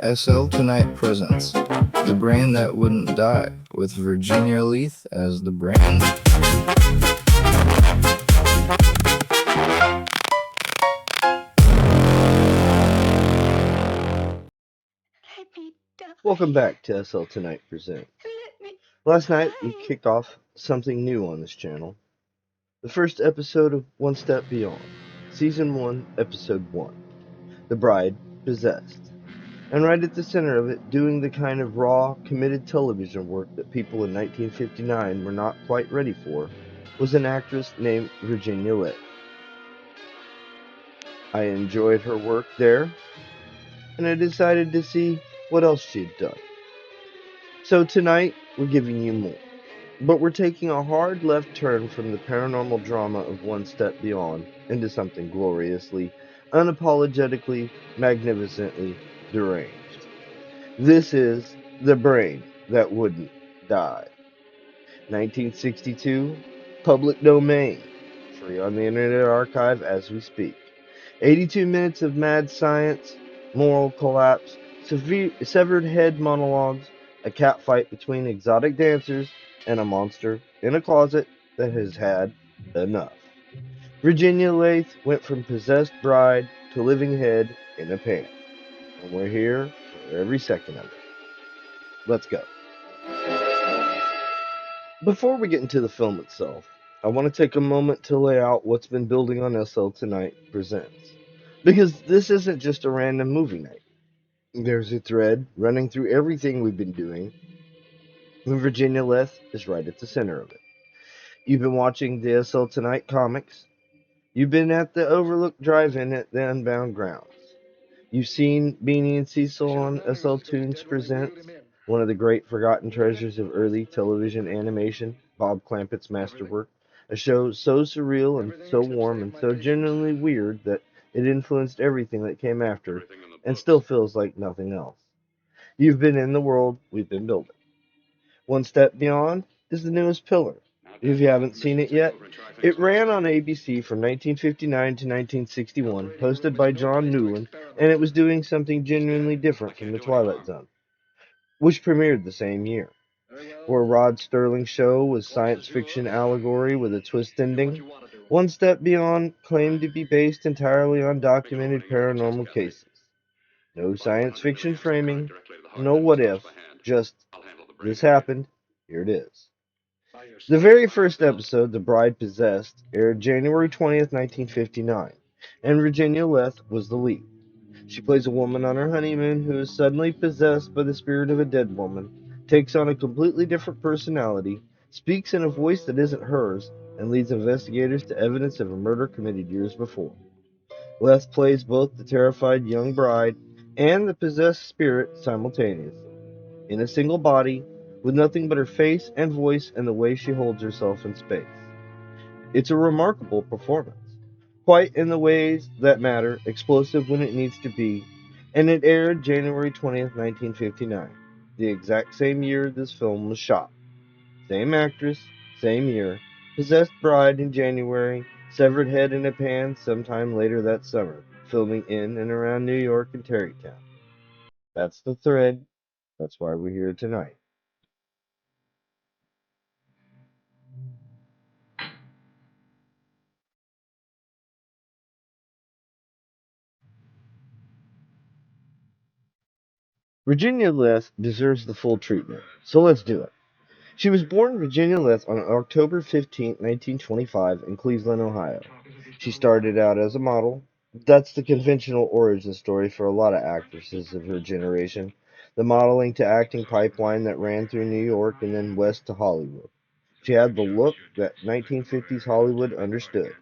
SL Tonight presents The Brain That Wouldn't Die with Virginia Leith as the brain. Welcome back to SL Tonight Presents. Last night we kicked off something new on this channel. The first episode of One Step Beyond, Season 1, Episode 1, The Bride Possessed. And right at the center of it, doing the kind of raw, committed television work that people in 1959 were not quite ready for, was an actress named Virginia Leith. I enjoyed her work there, and I decided to see what else she'd done. So tonight, we're giving you more. But we're taking a hard left turn from the paranormal drama of One Step Beyond into something gloriously, unapologetically, magnificently deranged. This is The Brain That Wouldn't Die. 1962, public domain, free on the Internet Archive as we speak. 82 minutes of mad science, moral collapse, severed head monologues, a catfight between exotic dancers, and a monster in a closet that has had enough. Virginia Leith went from possessed bride to living head in a pan. And we're here for every second of it. Let's go. Before we get into the film itself, I want to take a moment to lay out what's been building on SL Tonight Presents. Because this isn't just a random movie night. There's a thread running through everything we've been doing, and Virginia Leith is right at the center of it. You've been watching the SL Tonight comics. You've been at the Overlook Drive-In at the Unbound Grounds. You've seen Beanie and Cecil on SL Tunes Presents, one of the great forgotten treasures of early television animation, Bob Clampett's masterwork, a show so surreal and so warm and so genuinely weird that it influenced everything that came after and still feels like nothing else. You've been in the world we've been building. One Step Beyond is the newest pillar. If you haven't seen it yet, it ran on ABC from 1959 to 1961, hosted by John Newland, and it was doing something genuinely different from The Twilight Zone, which premiered the same year. Where Rod Sterling's show was science fiction allegory with a twist ending, One Step Beyond claimed to be based entirely on documented paranormal cases. No science fiction framing, no what if, just this happened, here it is. The very first episode, The Bride Possessed, aired January 20th, 1959, and Virginia Leith was the lead. She plays a woman on her honeymoon who is suddenly possessed by the spirit of a dead woman, takes on a completely different personality, speaks in a voice that isn't hers, and leads investigators to evidence of a murder committed years before. Leith plays both the terrified young bride and the possessed spirit simultaneously, in a single body, with nothing but her face and voice and the way she holds herself in space. It's a remarkable performance, quite in the ways that matter, explosive when it needs to be, and it aired January 20th, 1959, the exact same year this film was shot. Same actress, same year, possessed bride in January, severed head in a pan sometime later that summer, filming in and around New York and Tarrytown. That's the thread. That's why we're here tonight. Virginia Leith deserves the full treatment, so let's do it. She was born Virginia Leith on October 15, 1925, in Cleveland, Ohio. She started out as a model. That's the conventional origin story for a lot of actresses of her generation. The modeling to acting pipeline that ran through New York and then west to Hollywood. She had the look that 1950s Hollywood understood.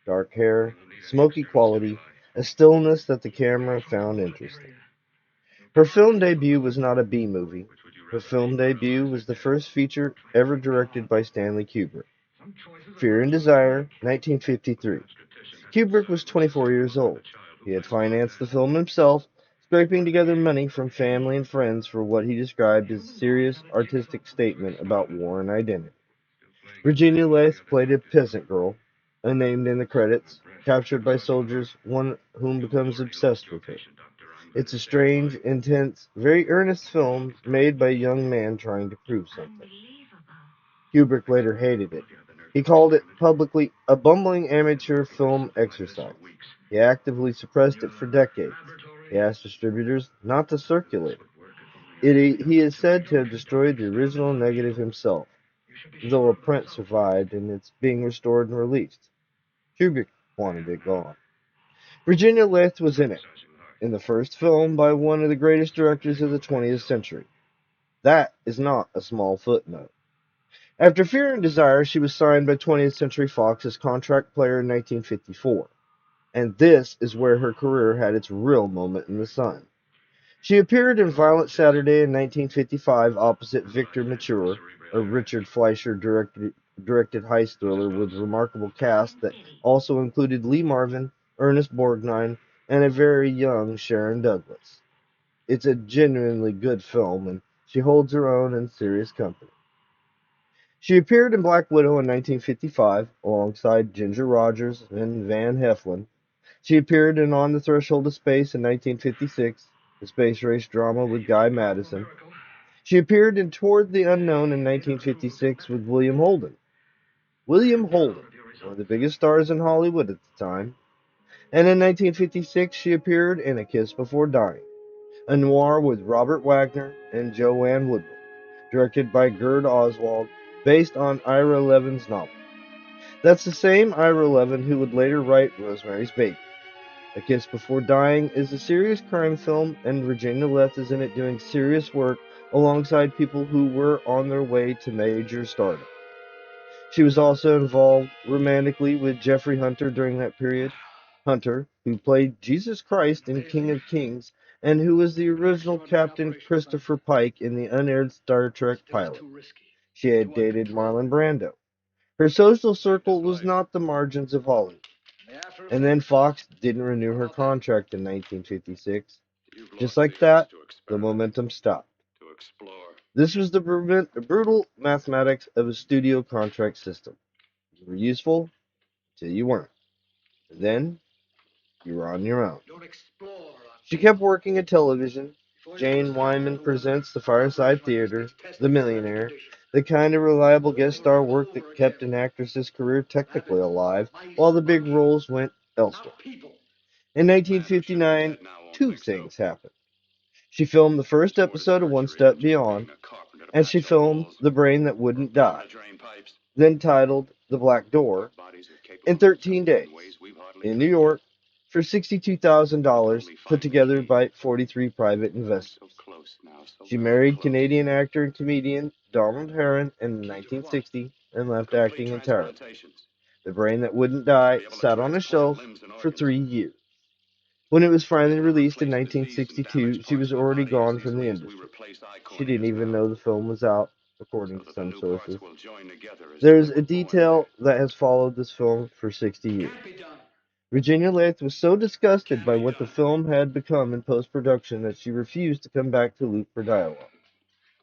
Dark hair, smoky quality, a stillness that the camera found interesting. Her film debut was not a B movie. Her film debut was the first feature ever directed by Stanley Kubrick. Fear and Desire, 1953. Kubrick was 24 years old. He had financed the film himself, scraping together money from family and friends for what he described as a serious artistic statement about war and identity. Virginia Leith played a peasant girl, unnamed in the credits, captured by soldiers, one whom becomes obsessed with her. It's a strange, intense, very earnest film made by a young man trying to prove something. Kubrick later hated it. He called it publicly a bumbling amateur film exercise. He actively suppressed it for decades. He asked distributors not to circulate it. He is said to have destroyed the original negative himself, though a print survived and it's being restored and released. Kubrick wanted it gone. Virginia Leith was in the first film by one of the greatest directors of the 20th century. That is not a small footnote. After Fear and Desire, she was signed by 20th Century Fox as contract player in 1954, and this is where her career had its real moment in the sun. She appeared in Violent Saturday in 1955 opposite Victor Mature, a Richard Fleischer directed heist thriller with a remarkable cast that also included Lee Marvin, Ernest Borgnine, and a very young Sharon Douglas. It's a genuinely good film, and she holds her own in serious company. She appeared in Black Widow in 1955 alongside Ginger Rogers and Van Heflin. She appeared in On the Threshold of Space in 1956, the space race drama with Guy Madison. She appeared in Toward the Unknown in 1956 with William Holden. William Holden, one of the biggest stars in Hollywood at the time. And in 1956, she appeared in A Kiss Before Dying, a noir with Robert Wagner and Joanne Woodward, directed by Gerd Oswald, based on Ira Levin's novel. That's the same Ira Levin who would later write Rosemary's Baby. A Kiss Before Dying is a serious crime film, and Virginia Leith is in it doing serious work alongside people who were on their way to major stardom. She was also involved romantically with Jeffrey Hunter during that period. Hunter, who played Jesus Christ in King of Kings, and who was the original Captain Christopher Pike in the unaired Star Trek pilot. She had dated Marlon Brando. Her social circle was not the margins of Hollywood. And then Fox didn't renew her contract in 1956. Just like that, the momentum stopped. This was the brutal mathematics of a studio contract system. You were useful till you weren't. And then you were on your own. She kept working at television. Jane Wyman presents The Fireside Theater, The Millionaire, the kind of reliable guest star work that kept an actress's career technically alive while the big roles went elsewhere. In 1959, two things happened. She filmed the first episode of One Step Beyond, and she filmed The Brain That Wouldn't Die, then titled The Black Door, in 13 days, in New York, for $62,000 put together by 43 private investors. She married Canadian actor and comedian Donald Herron in 1960 and left acting entirely. The Brain That Wouldn't Die sat on a shelf for 3 years. When it was finally released in 1962, she was already gone from the industry. She didn't even know the film was out, according to some sources. There's a detail that has followed this film for 60 years. Virginia Leith was so disgusted by what the film had become in post-production that she refused to come back to loop for dialogue.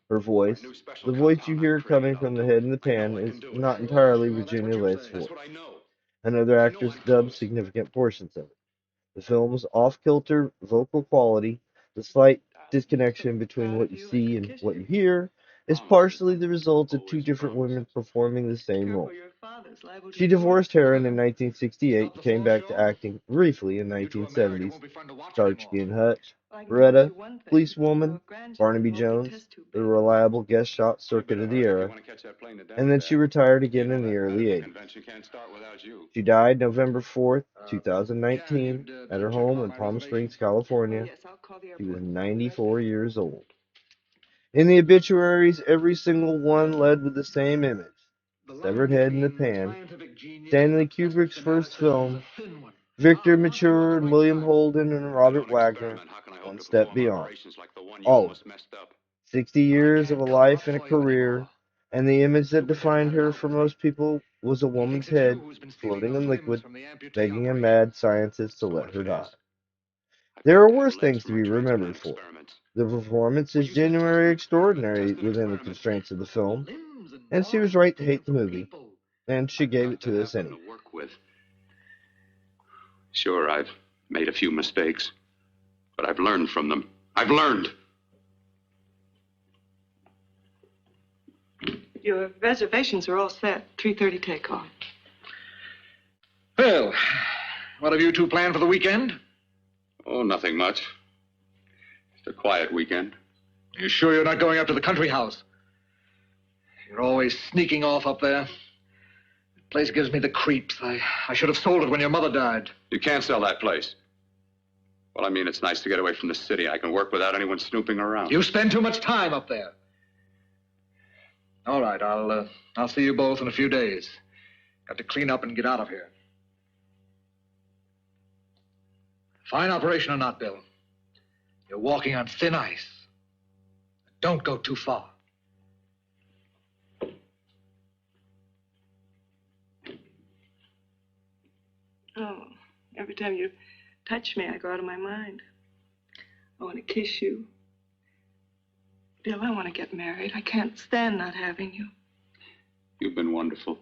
Her voice, the voice you hear coming from the head in the pan, is not entirely Virginia Leith's voice. Another actress dubbed significant portions of it. The film's off-kilter vocal quality, the slight disconnection between what you see and what you hear, is partially the result of two different women performing the same role. She divorced Herron in 1968 and came back to acting briefly in 1970s. Starsky and Hutch, Beretta, Policewoman, Barnaby Jones, the reliable guest shot circuit of the era, and then she retired again in the early 80s. She died November 4th, 2019, at her home in Palm Springs, California. She was 94 years old. In the obituaries, every single one led with the same image. Severed head in the pan. Stanley Kubrick's first film. Victor Mature and William Holden and Robert Wagner. One Step Beyond. All of them. 60 years of a life and a career, and the image that defined her for most people was a woman's head floating in liquid, begging a mad scientist to let her die. There are worse things to be remembered for. The performance is genuinely extraordinary within the constraints of the film, and she was right to hate the movie, and she gave it to us anyway. Sure, I've made a few mistakes. But I've learned from them. I've learned. Your reservations are all set. 3:30 takeoff. Well, what have you two planned for the weekend? Oh, nothing much. Just a quiet weekend. You sure you're not going up to the country house? You're always sneaking off up there. The place gives me the creeps. I should have sold it when your mother died. You can't sell that place. Well, I mean, it's nice to get away from the city. I can work without anyone snooping around. You spend too much time up there. All right, I'll see you both in a few days. Got to clean up and get out of here. Fine operation or not, Bill. You're walking on thin ice. Don't go too far. Oh, every time you touch me, I go out of my mind. I want to kiss you. Bill, I want to get married. I can't stand not having you. You've been wonderful.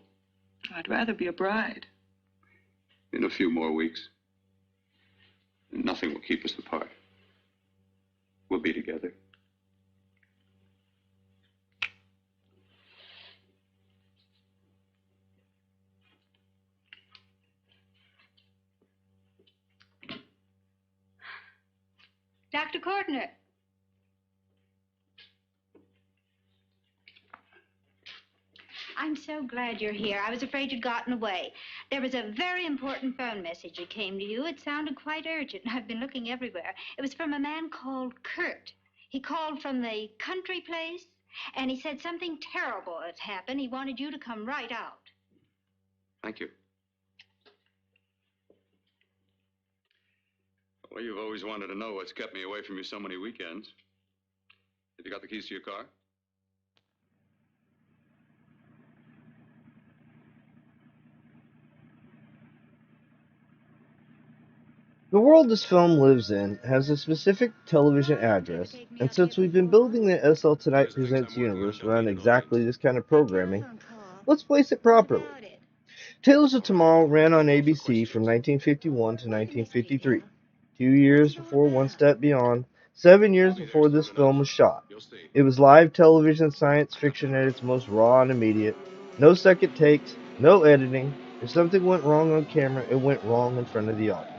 I'd rather be a bride. In a few more weeks, nothing will keep us apart. We'll be together. Dr. Courtner. I'm so glad you're here. I was afraid you'd gotten away. There was a very important phone message that came to you. It sounded quite urgent. I've been looking everywhere. It was from a man called Kurt. He called from the country place, and he said something terrible had happened. He wanted you to come right out. Thank you. Well, you've always wanted to know what's kept me away from you so many weekends. Have you got the keys to your car? The world this film lives in has a specific television address, and since we've been building the SL Tonight Presents universe around exactly this kind of programming, let's place it properly. Tales of Tomorrow ran on ABC from 1951 to 1953, 2 years before One Step Beyond, 7 years before this film was shot. It was live television science fiction at its most raw and immediate. No second takes, no editing. If something went wrong on camera, it went wrong in front of the audience.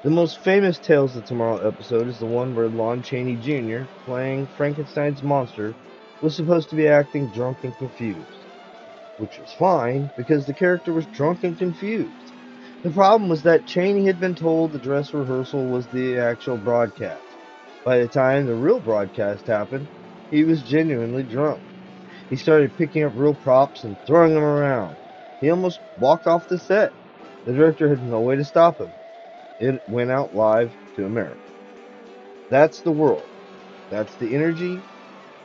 The most famous Tales of Tomorrow episode is the one where Lon Chaney Jr., playing Frankenstein's monster, was supposed to be acting drunk and confused. Which was fine, because the character was drunk and confused. The problem was that Chaney had been told the dress rehearsal was the actual broadcast. By the time the real broadcast happened, he was genuinely drunk. He started picking up real props and throwing them around. He almost walked off the set. The director had no way to stop him. It went out live to America. That's the world. That's the energy.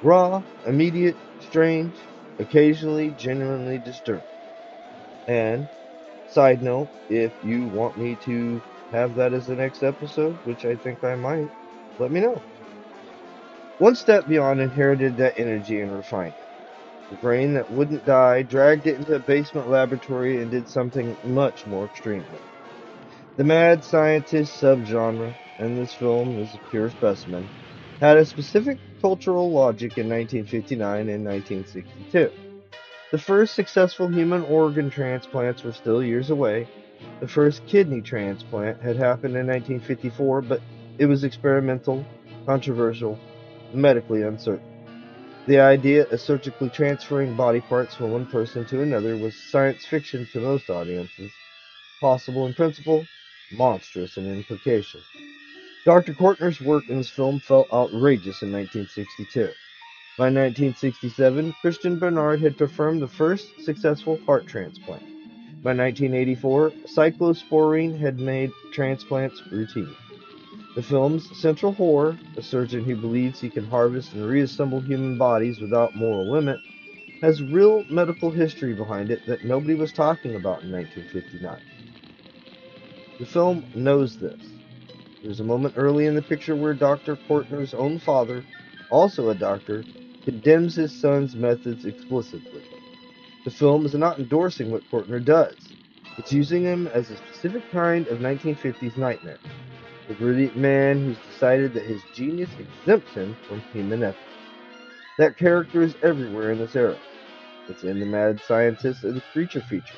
Raw, immediate, strange, occasionally genuinely disturbing. And, side note, if you want me to have that as the next episode, which I think I might, let me know. One Step Beyond inherited that energy and refined it. The brain that wouldn't die dragged it into a basement laboratory and did something much more extreme. The mad scientist subgenre, and this film is a pure specimen, had a specific cultural logic in 1959 and 1962. The first successful human organ transplants were still years away. The first kidney transplant had happened in 1954, but it was experimental, controversial, medically uncertain. The idea of surgically transferring body parts from one person to another was science fiction to most audiences, possible in principle, monstrous in implication. Dr. Courtner's work in this film felt outrageous in 1962. By 1967, Christian Barnard had performed the first successful heart transplant. By 1984, cyclosporine had made transplants routine. The film's central horror, a surgeon who believes he can harvest and reassemble human bodies without moral limit, has real medical history behind it that nobody was talking about in 1959. The film knows this. There's a moment early in the picture where Dr. Courtner's own father, also a doctor, condemns his son's methods explicitly. The film is not endorsing what Courtner does. It's using him as a specific kind of 1950s nightmare. the brilliant man who's decided that his genius exempts him from human ethics. That character is everywhere in this era. It's in the mad scientist and the creature feature.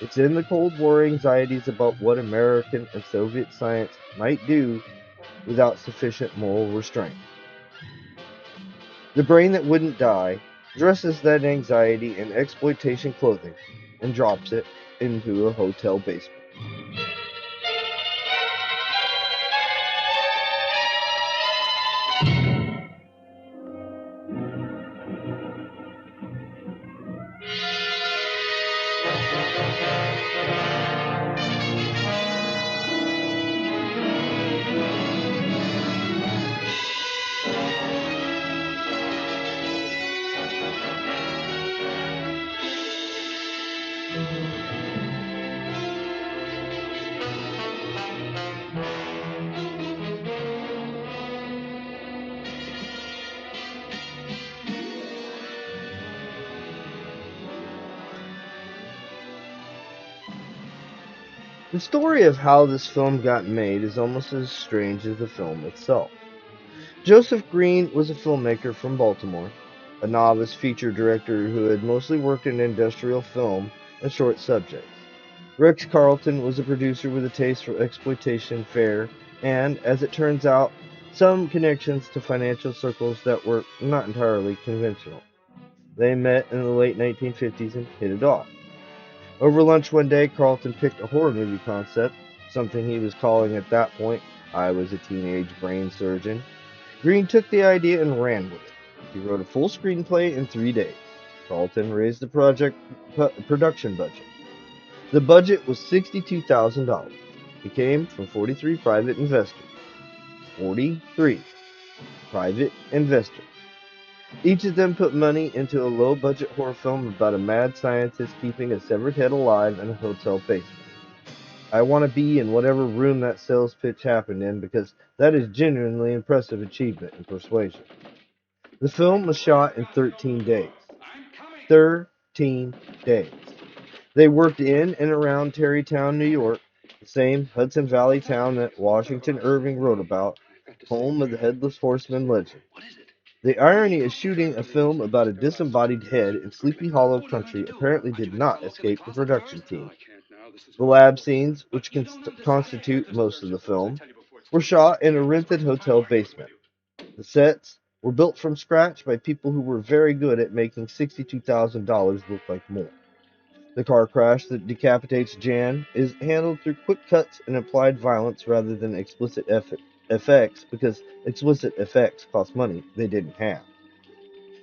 It's in the Cold War anxieties about what American and Soviet science might do without sufficient moral restraint. The brain that wouldn't die dresses that anxiety in exploitation clothing and drops it into a hotel basement. The story of how this film got made is almost as strange as the film itself. Joseph Green was a filmmaker from Baltimore, a novice feature director who had mostly worked in industrial film and short subjects. Rex Carlton was a producer with a taste for exploitation fare and, as it turns out, some connections to financial circles that were not entirely conventional. They met in the late 1950s and hit it off. Over lunch one day, Carlton picked a horror movie concept, something he was calling at that point, "I was a teenage brain surgeon." Green took the idea and ran with it. He wrote a full screenplay in 3 days. Carlton raised the project production budget. The budget was $62,000. It came from 43 private investors. 43 private investors. Each of them put money into a low-budget horror film about a mad scientist keeping a severed head alive in a hotel basement. I want to be in whatever room that sales pitch happened in because that is genuinely impressive achievement in persuasion. The film was shot in 13 days. 13 days. They worked in and around Tarrytown, New York, the same Hudson Valley town that Washington Irving wrote about, home of the Headless Horseman legend. The irony of shooting a film about a disembodied head in Sleepy Hollow country apparently did not escape the production team. The lab scenes, which constitute most of the film, were shot in a rented hotel basement. The sets were built from scratch by people who were very good at making $62,000 look like more. The car crash that decapitates Jan is handled through quick cuts and implied violence rather than explicit effects because explicit effects cost money they didn't have.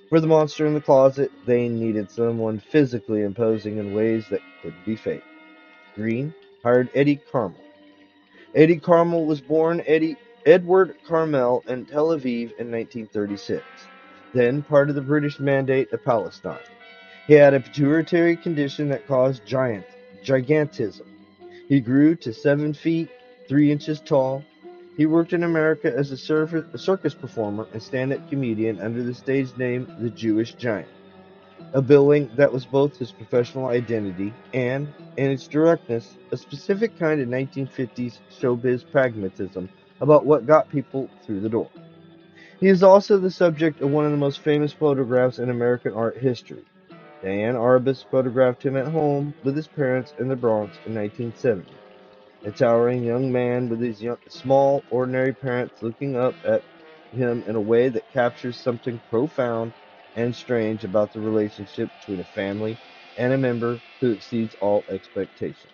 For the monster in the closet, they needed someone physically imposing in ways that couldn't be faked. Green hired Eddie Carmel. Eddie Carmel was born Edward Carmel in Tel Aviv in 1936, then part of the British Mandate of Palestine. He had a pituitary condition that caused gigantism. He grew to 7 feet, 3 inches tall. He worked in America as a circus performer and stand-up comedian under the stage name The Jewish Giant, a billing that was both his professional identity and, in its directness, a specific kind of 1950s showbiz pragmatism about what got people through the door. He is also the subject of one of the most famous photographs in American art history. Diane Arbus photographed him at home with his parents in the Bronx in 1970. A towering young man with his small, ordinary parents looking up at him in a way that captures something profound and strange about the relationship between a family and a member who exceeds all expectation.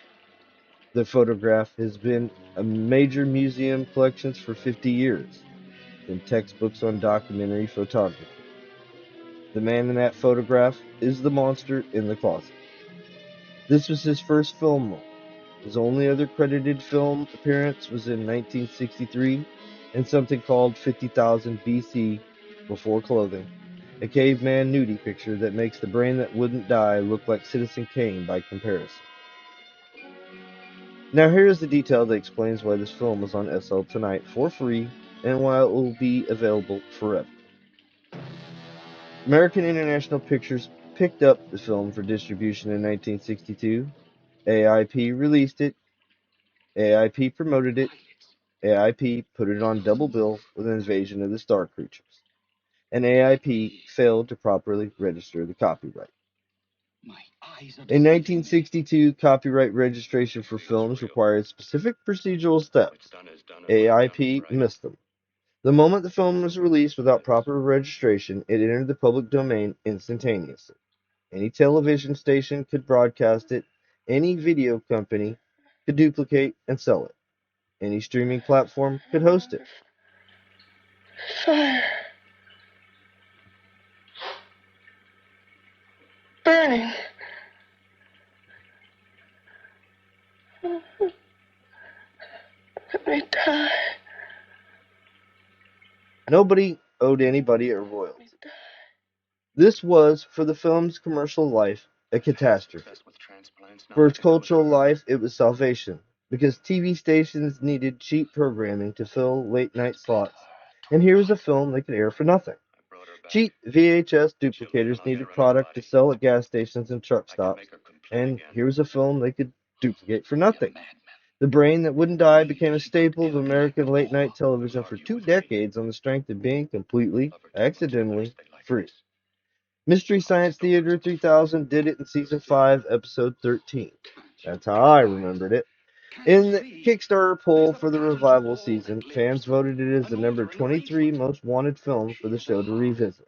The photograph has been in major museum collections for 50 years, in textbooks on documentary photography. The man in that photograph is the monster in the closet. This was his first film role. His only other credited film appearance was in 1963 in something called 50,000 BC, Before Clothing, a caveman nudie picture that makes The Brain That Wouldn't Die look like Citizen Kane by comparison. Now here is the detail that explains why this film is on SL tonight for free and why it will be available forever. American International Pictures picked up the film for distribution in 1962. AIP released it. AIP promoted it. AIP put it on double bill with an Invasion of the Star Creatures, and AIP failed to properly register the copyright. In 1962, copyright registration for films required specific procedural steps. AIP missed them. The moment the film was released without proper registration, it entered the public domain instantaneously. Any television station could broadcast it, any video company could duplicate and sell it, any streaming platform could host it. Fire. Burning. Let me die. Nobody owed anybody a royalty. This was, for the film's commercial life, a catastrophe. For its cultural life, it was salvation, because TV stations needed cheap programming to fill late-night slots, and here was a film they could air for nothing. Cheap VHS duplicators needed product to sell at gas stations and truck stops, and here was a film they could duplicate for nothing. The Brain That Wouldn't Die became a staple of American late-night television for 2 decades on the strength of being completely, accidentally free. Mystery Science Theater 3000 did it in Season 5, Episode 13. That's how I remembered it. In the Kickstarter poll for the revival season, fans voted it as the number 23 most wanted film for the show to revisit.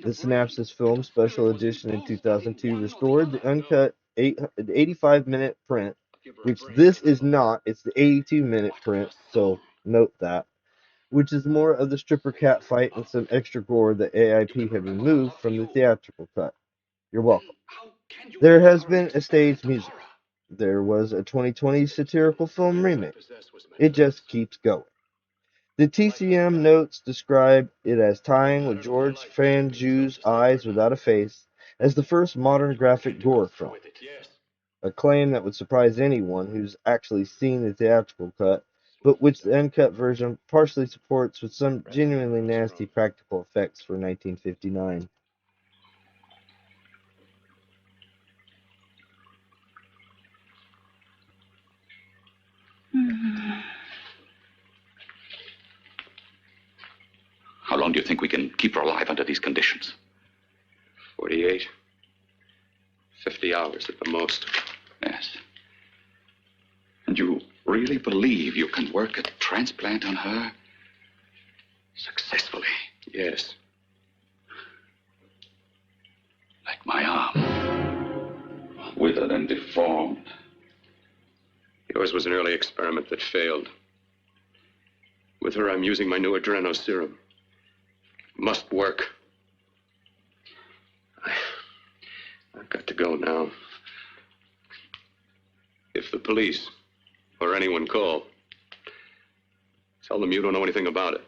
The Synapses Film Special Edition in 2002 restored the uncut 85-minute print, which this is not. It's the 82-minute print, so note that, which is more of the stripper cat fight and some extra gore that AIP had removed from the theatrical cut. You're welcome. There has been a staged musical. There was a 2020 satirical film remake. It just keeps going. The TCM notes describe it as tying with George Franju's Eyes Without a Face as the first modern graphic gore film. A claim that would surprise anyone who's actually seen the theatrical cut, but which the uncut version partially supports with some genuinely nasty practical effects for 1959. How long do you think we can keep her alive under these conditions? 48. 50 hours at the most. Yes. And you really believe you can work a transplant on her successfully? Yes. Like my arm. Withered and deformed. Yours was an early experiment that failed. With her, I'm using my new adreno serum. Must work. I've got to go now. If the police or anyone call, tell them you don't know anything about it.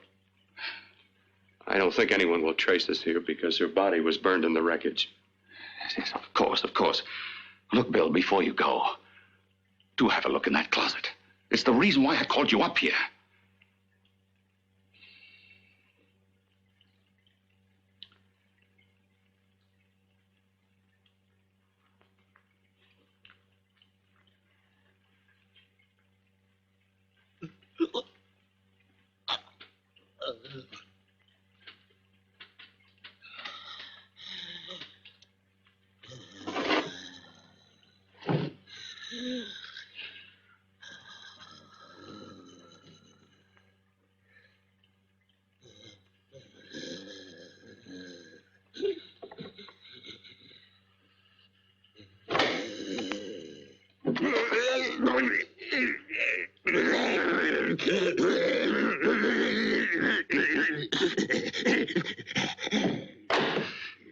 I don't think anyone will trace us here because her body was burned in the wreckage. Yes, of course, of course. Look, Bill, before you go, do have a look in that closet. It's the reason why I called you up here.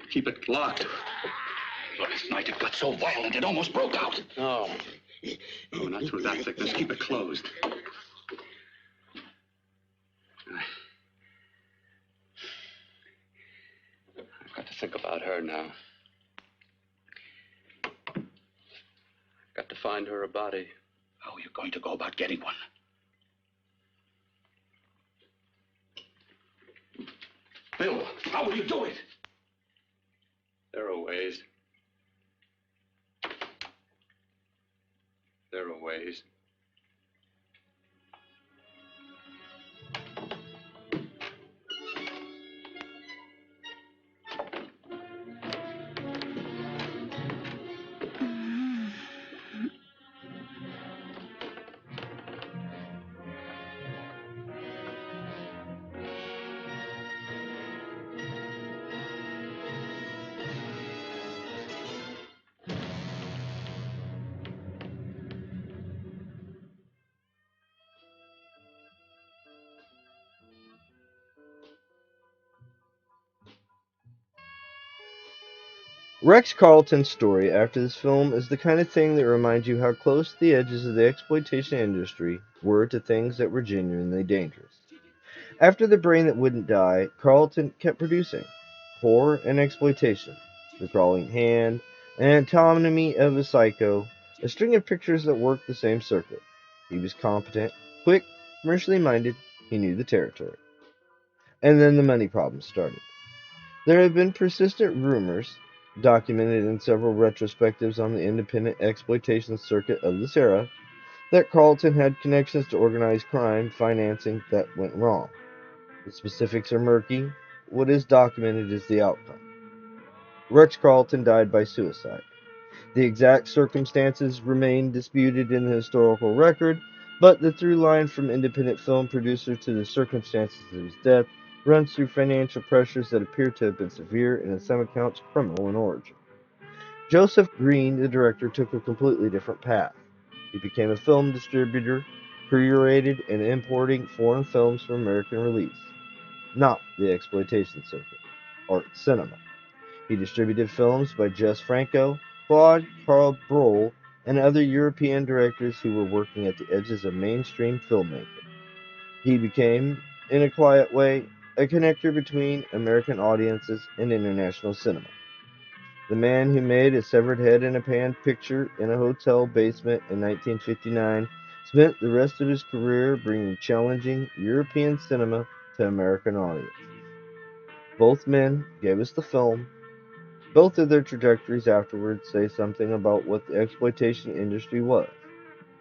Keep it locked. Last night it got so violent it almost broke out. No. No, not through that thickness. Keep it closed. I've got to think about her now. I've got to find her a body. How are you going to go about getting one? Bill, how will you do it? There are ways. There are ways. Rex Carlton's story after this film is the kind of thing that reminds you how close the edges of the exploitation industry were to things that were genuinely dangerous. After The Brain That Wouldn't Die, Carlton kept producing horror and exploitation, The Crawling Hand, and Autonomy of a Psycho, a string of pictures that worked the same circuit. He was competent, quick, commercially minded, he knew the territory. And then the money problems started. There have been persistent rumors, documented in several retrospectives on the independent exploitation circuit of this era, that Carlton had connections to organized crime financing that went wrong. The specifics are murky. What is documented is the outcome. Rex Carlton died by suicide. The exact circumstances remain disputed in the historical record, but the through line from independent film producer to the circumstances of his death runs through financial pressures that appear to have been severe and in some accounts criminal in origin. Joseph Green, the director, took a completely different path. He became a film distributor, curated and importing foreign films for American release, not the exploitation circuit, art cinema. He distributed films by Jess Franco, Claude Carl Brohl, and other European directors who were working at the edges of mainstream filmmaking. He became, in a quiet way, a connector between American audiences and international cinema. The man who made A Severed Head in a Pan picture in a hotel basement in 1959 spent the rest of his career bringing challenging European cinema to American audiences. Both men gave us the film. Both of their trajectories afterwards say something about what the exploitation industry was.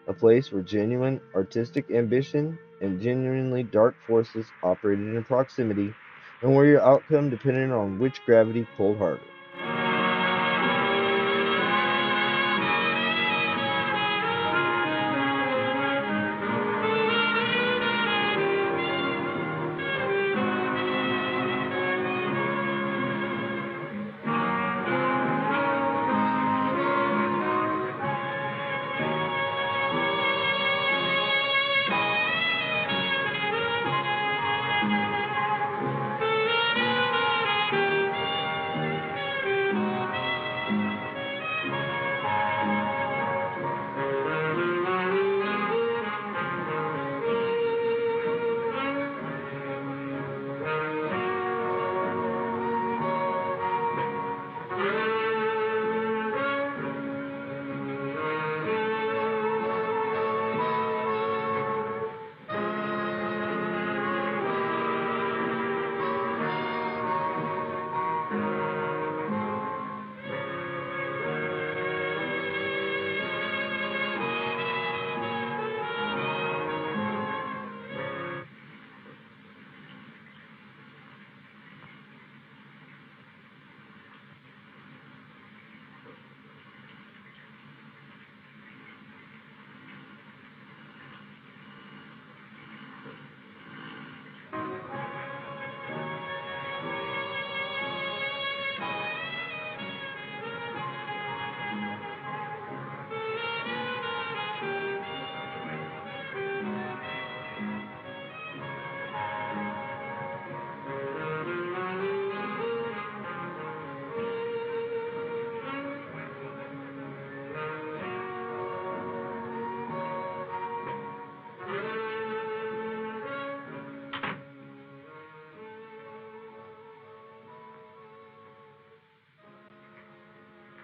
A place where genuine artistic ambition and genuinely dark forces operated in proximity, and where your outcome depended on which gravity pulled harder.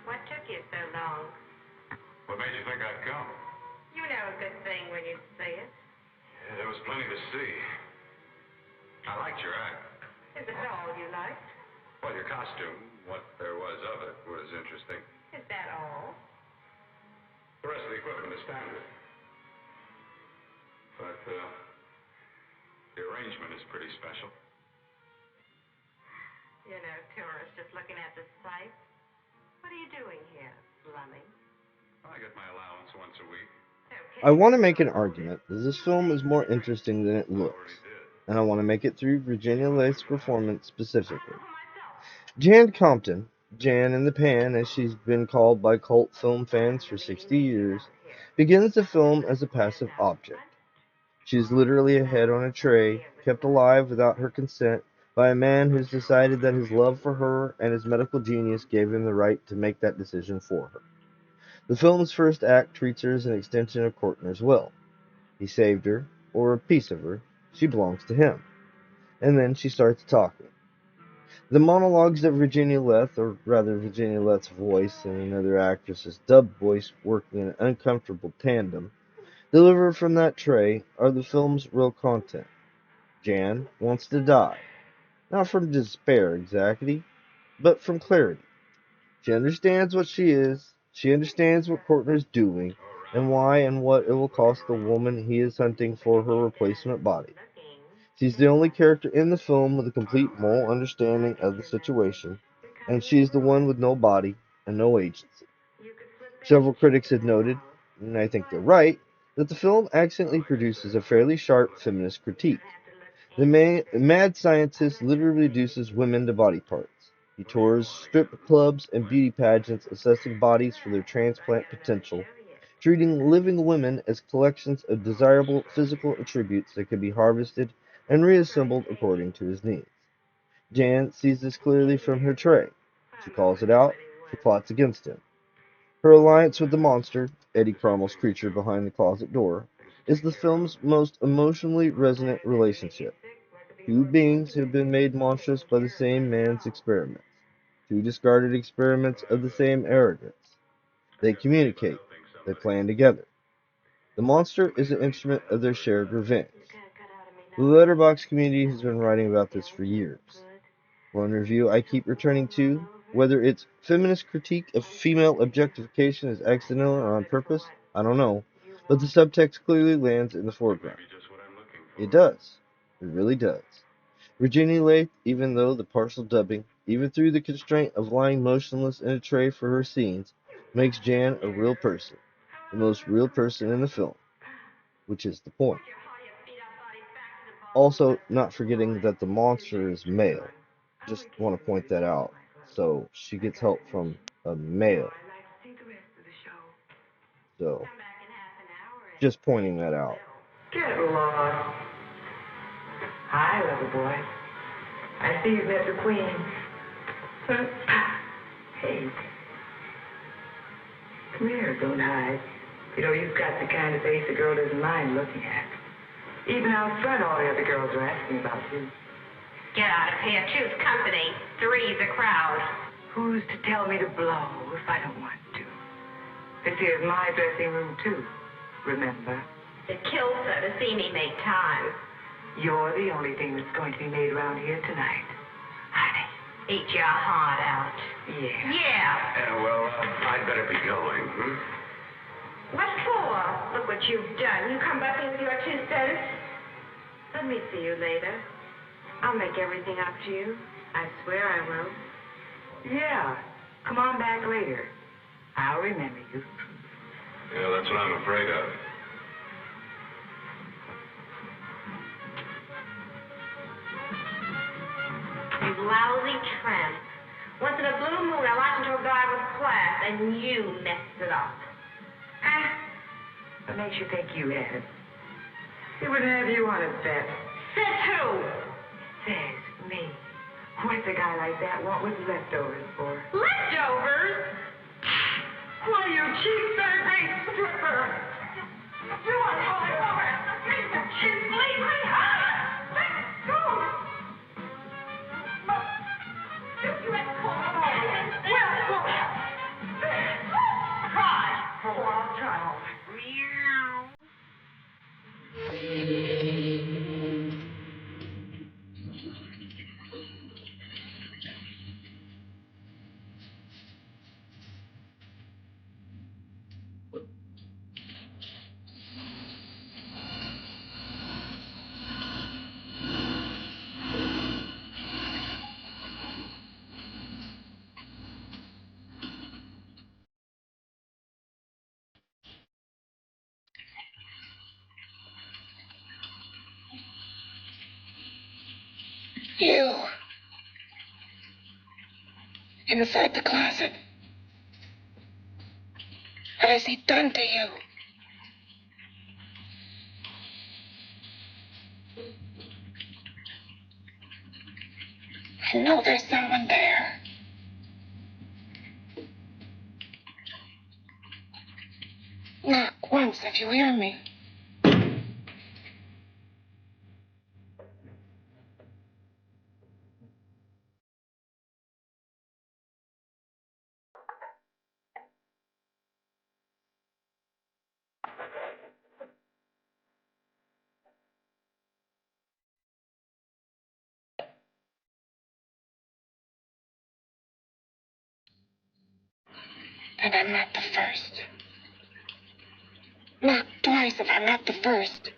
What took you so long? What made you think I'd come? You know a good thing when you see it. Yeah, there was plenty to see. I liked your act. Is it all you liked? Well, your costume, what there was of it, was interesting. Is that all? The rest of the equipment is standard. But, the arrangement is pretty special. You know, tourists just looking at the sights. What are you doing here, slumming? I get my allowance once a week. I want to make an argument that this film is more interesting than it looks, and I want to make it through Virginia Leith's performance specifically. Jan Compton, Jan in the Pan as she's been called by cult film fans for 60 years, begins the film as a passive object. She is literally a head on a tray, kept alive without her consent, by a man who's decided that his love for her and his medical genius gave him the right to make that decision for her. The film's first act treats her as an extension of Courtner's will. He saved her, or a piece of her. She belongs to him. And then she starts talking. The monologues that Virginia Leith, or rather Virginia Leith's voice and another actress's dubbed voice working in an uncomfortable tandem, delivered from that tray are the film's real content. Jan wants to die. Not from despair exactly, but from clarity. She understands what she is, she understands what Courtner's doing, and why and what it will cost the woman he is hunting for her replacement body. She's the only character in the film with a complete moral understanding of the situation, and she's the one with no body and no agency. Several critics have noted, and I think they're right, that the film accidentally produces a fairly sharp feminist critique. The mad scientist literally reduces women to body parts. He tours strip clubs and beauty pageants assessing bodies for their transplant potential, treating living women as collections of desirable physical attributes that can be harvested and reassembled according to his needs. Jan sees this clearly from her tray. She calls it out. She plots against him. Her alliance with the monster, Eddie Carmel's creature behind the closet door, is the film's most emotionally resonant relationship. Two beings have been made monstrous by the same man's experiments. Two discarded experiments of the same arrogance. They communicate. They plan together. The monster is an instrument of their shared revenge. The Letterboxd community has been writing about this for years. One review I keep returning to, whether its feminist critique of female objectification is accidental or on purpose, I don't know, but the subtext clearly lands in the foreground. It does. It really does. Virginia Leith, even though the partial dubbing, even through the constraint of lying motionless in a tray for her scenes, makes Jan a real person, the most real person in the film, which is the point. Also, not forgetting that the monster is male. Just want to point that out. So, she gets help from a male. So, just pointing that out. Get lost. Hi, little boy. I see you've met the queen. Hey. Come here, don't hide. You know, you've got the kind of face a girl doesn't mind looking at. Even out front, all the other girls are asking about you. Get out of here. Two's company. Three's a crowd. Who's to tell me to blow if I don't want to? This here's my dressing room, too. Remember? It kills her to see me make time. You're the only thing that's going to be made around here tonight. Honey. Eat your heart out. Yeah. Yeah. Well, I'd better be going. What for? Look what you've done. You come back in with your 2 cents. Let me see you later. I'll make everything up to you. I swear I will. Yeah. Come on back later. I'll remember you. Yeah, that's what I'm afraid of. You lousy tramp. Once in a blue moon, I walked into a guy with class, and you messed it up. What makes you think you had? He wouldn't have you on a bet. Says who? Says me. What's a guy like that want with leftovers for? Leftovers? Why, you cheap third-rate stripper! You unholy woman! Make the kids leave me! Let go! You had called me. Try. Oh, I'll try. You. Inside the closet. What has he done to you? I know there's someone there. Knock once if you hear me. And I'm not the first. Knock twice if I'm not the first.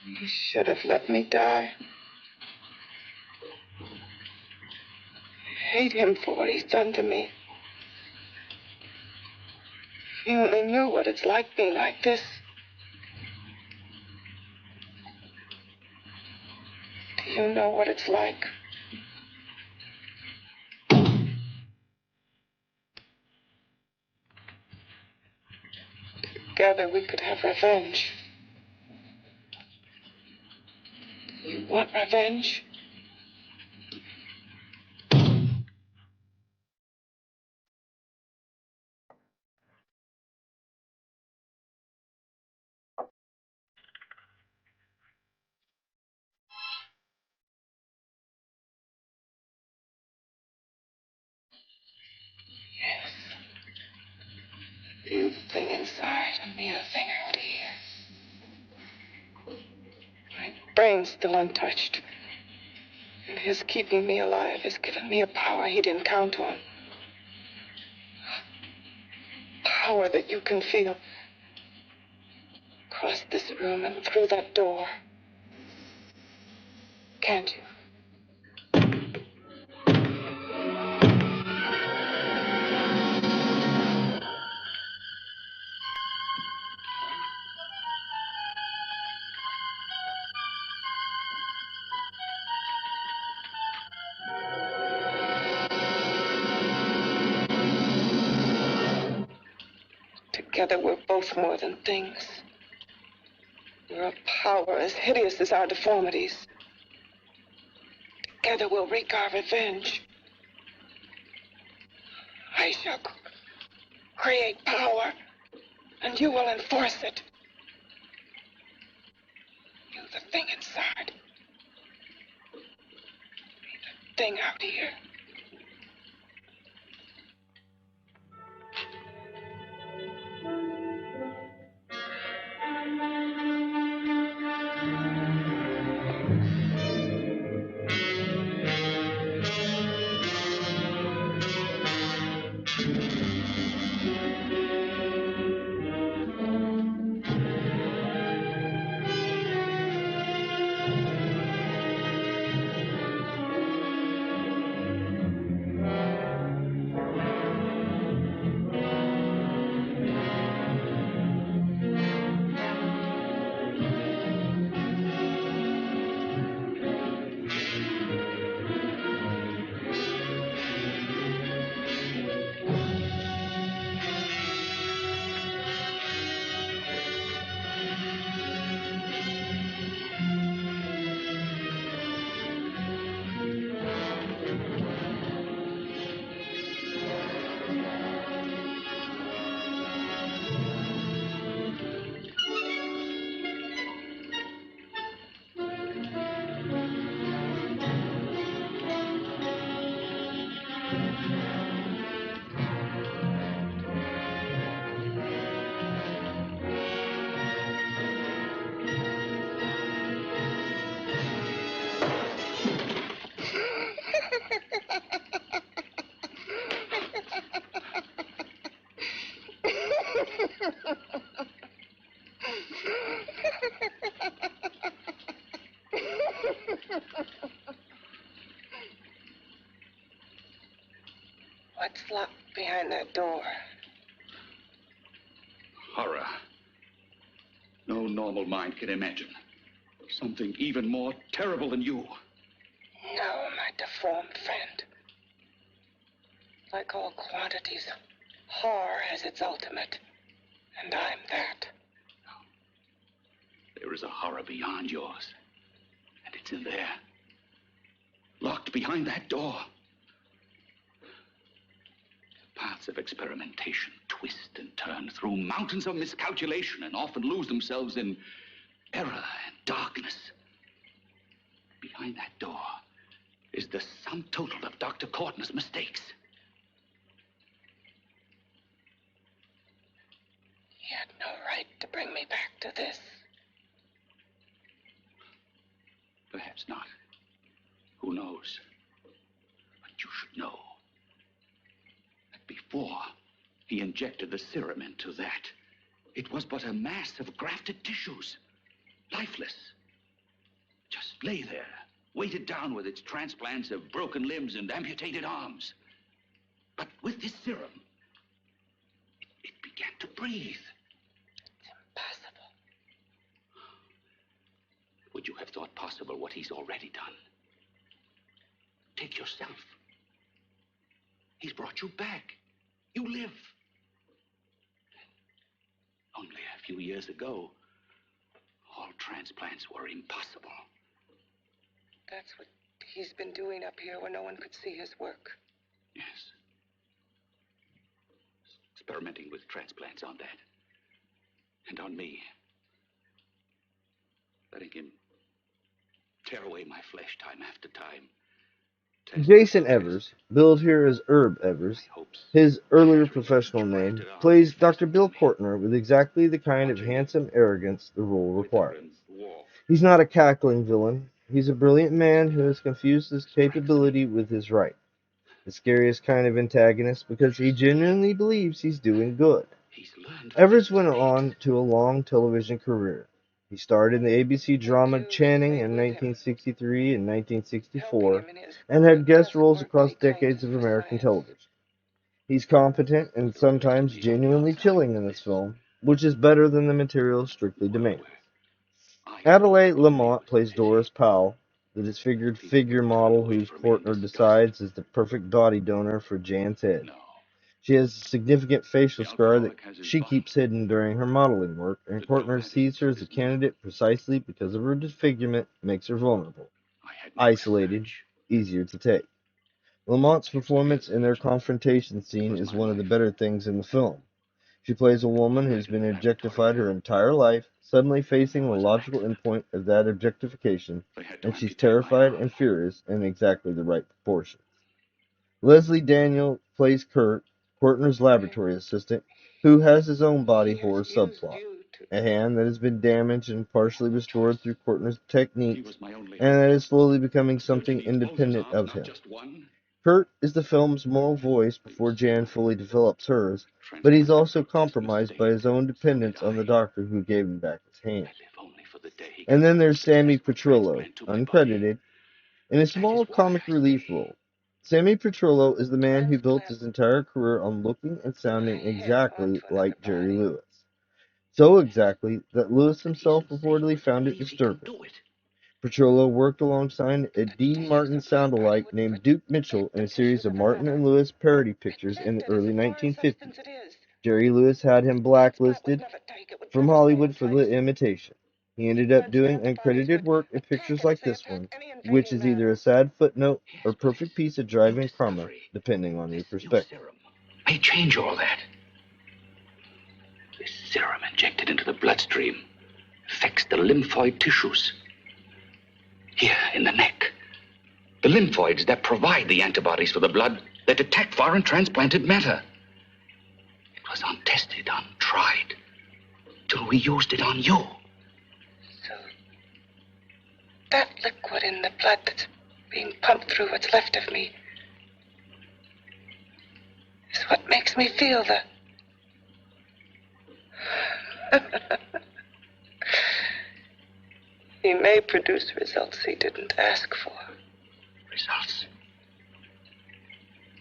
He should have let me die. I hate him for what he's done to me. If you only knew what it's like being like this. Do you know what it's like? Together we could have revenge. You want revenge? Yes. You thing inside and me a thing out here. My brain's still untouched. And his keeping me alive has given me a power he didn't count on. Power that you can feel. Across this room and through that door. Can't you? Together we're both more than things. We're a power as hideous as our deformities. Together we'll wreak our revenge. I shall create power, and you will enforce it. You, the thing inside. Me, the thing out here. What's locked behind that door? Horror. No normal mind can imagine. Something even more terrible than you. No, my deformed friend. Like all quantities, horror has its ultimate. And I'm that. There is a horror beyond yours. And it's in there. Locked behind that door. Paths of experimentation twist and turn through mountains of miscalculation and often lose themselves in error and darkness. Behind that door is the sum total of Dr. Courtner's mistakes. He had no right to bring me back to this. Perhaps not. Who knows? But you should know that before he injected the serum into that, it was but a mass of grafted tissues, lifeless. Just lay there, weighted down with its transplants of broken limbs and amputated arms. But with this serum, it began to breathe. It's impossible. Would you have thought possible what he's already done? Take yourself. He's brought you back. You live. Only a few years ago, all transplants were impossible. That's what he's been doing up here where no one could see his work. Yes. Experimenting with transplants on that. And on me. Letting him tear away my flesh time after time. Jason Evers, billed here as Herb Evers, his earlier professional name, plays Dr. Bill Courtner with exactly the kind of handsome arrogance the role requires. He's not a cackling villain. He's a brilliant man who has confused his capability with his right. The scariest kind of antagonist because he genuinely believes he's doing good. Evers went on to a long television career. He starred in the ABC drama Channing in 1963 and 1964 and had guest roles across decades of American television. He's competent and sometimes genuinely chilling in this film, which is better than the material strictly demands. Adelaide Lamont plays Doris Powell, the disfigured figure model whose Courtner decides is the perfect body donor for Jan's head. She has a significant facial scar that she keeps hidden during her modeling work, and Courtner sees her as a candidate precisely because of her disfigurement makes her vulnerable, isolated, easier to take. Lamont's performance in their confrontation scene is one of the better things in the film. She plays a woman who's been objectified her entire life, suddenly facing the logical endpoint of that objectification, and she's terrified and furious in exactly the right proportions. Leslie Daniel plays Kurt, Courtner's laboratory assistant, who has his own body horror subplot. A hand that has been damaged and partially restored through Courtner's techniques, and that is slowly becoming something independent of him. Kurt is the film's moral voice before Jan fully develops hers, but he's also compromised by his own dependence on the doctor who gave him back his hand. And then there's Sammy Petrillo, uncredited, in a small comic relief role. Sammy Petrillo is the man who built his entire career on looking and sounding exactly like Jerry Lewis. So exactly that Lewis himself reportedly found it disturbing. Petrillo worked alongside a Dean Martin sound-alike named Duke Mitchell in a series of Martin and Lewis parody pictures in the early 1950s. Jerry Lewis had him blacklisted from Hollywood for the imitation. He ended up doing uncredited work in pictures like this one, which is either a sad footnote or a perfect piece of driving karma, depending on your perspective. May change all that. This serum injected into the bloodstream affects the lymphoid tissues. Here in the neck. The lymphoids that provide the antibodies for the blood that attack foreign transplanted matter. It was untested, untried, till we used it on you. So, that liquid in the blood that's being pumped through what's left of me is what makes me feel the... He may produce results he didn't ask for. Results?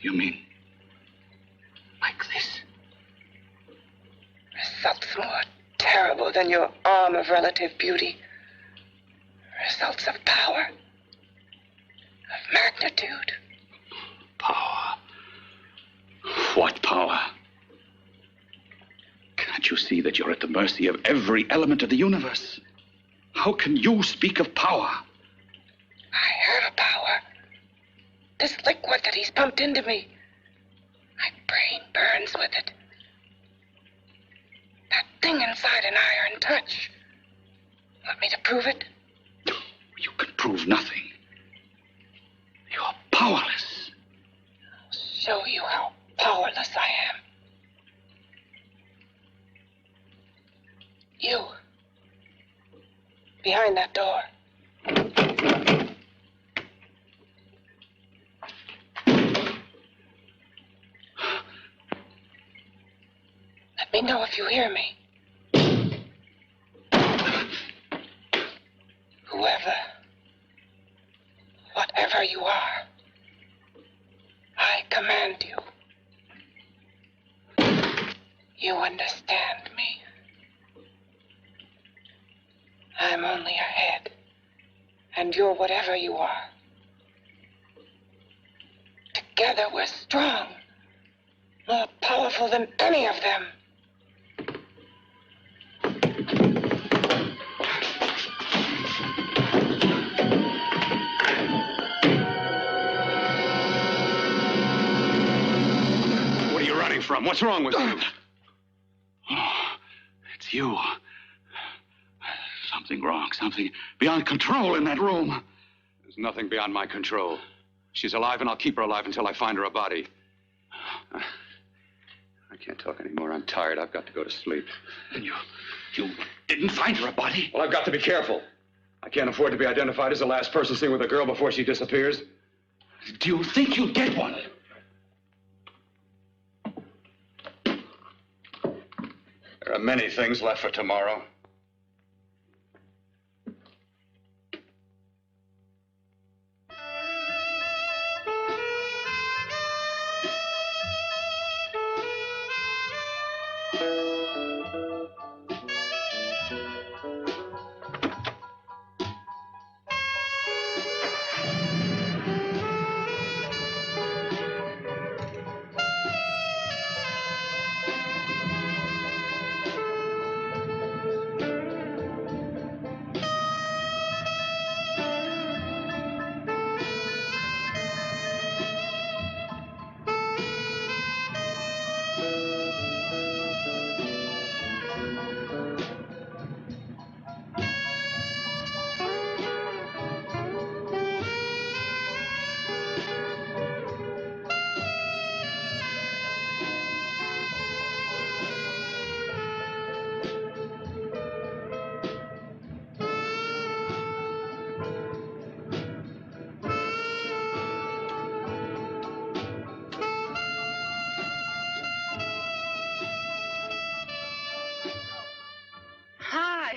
You mean like this? Results more terrible than your arm of relative beauty. Results of power. Of magnitude. Power? What power? Can't Can't you see that you're at the mercy of every element of the universe? How can you speak of power? I have a power. This liquid that he's pumped into me. My brain burns with it. That thing inside an iron touch. Want me to prove it? You can prove nothing. You're powerless. I'll show you how powerless I am. You. Behind that door. Let me know if you hear me. Whoever, whatever you are, I command you. You understand me. I'm only a head, and you're whatever you are. Together we're strong, more powerful than any of them. What are you running from? What's wrong with you? Oh, it's you. Something wrong, something beyond control in that room. There's nothing beyond my control. She's alive, and I'll keep her alive until I find her a body. I can't talk anymore. I'm tired. I've got to go to sleep. And you didn't find her a body? Well, I've got to be careful. I can't afford to be identified as the last person seen with a girl before she disappears. Do you think you'll get one? There are many things left for tomorrow.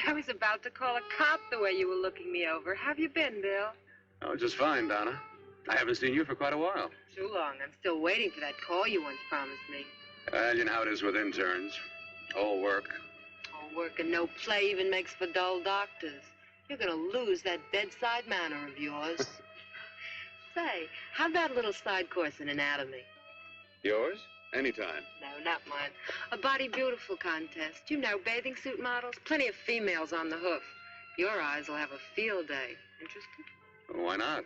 I was about to call a cop the way you were looking me over. How have you been, Bill? Oh, just fine, Donna. I haven't seen you for quite a while. Too long. I'm still waiting for that call you once promised me. Well, you know how it is with interns. All work. All work and no play even makes for dull doctors. You're going to lose that bedside manner of yours. Say, how about a little side course in anatomy? Yours? Anytime. No, not mine. A body beautiful contest. You know, bathing suit models. Plenty of females on the hoof. Your eyes will have a field day. Interested? Well, why not?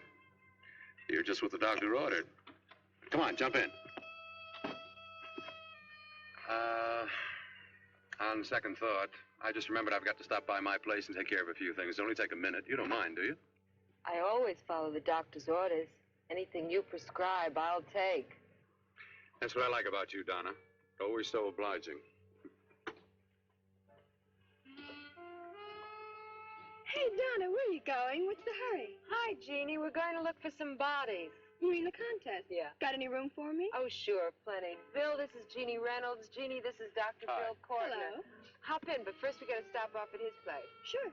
You're just what the doctor ordered. Come on, jump in. On second thought, I just remembered I've got to stop by my place and take care of a few things. It'll only take a minute. You don't mind, do you? I always follow the doctor's orders. Anything you prescribe, I'll take. That's what I like about you, Donna. Always so obliging. Hey, Donna, where are you going? What's the hurry? Hi, Jeannie. We're going to look for some bodies. You mean the contest? Yeah. Got any room for me? Oh, sure, plenty. Bill, this is Jeannie Reynolds. Jeannie, this is Dr. Hi. Bill Cortner. Hello. Hop in, but first we got to stop off at his place. Sure.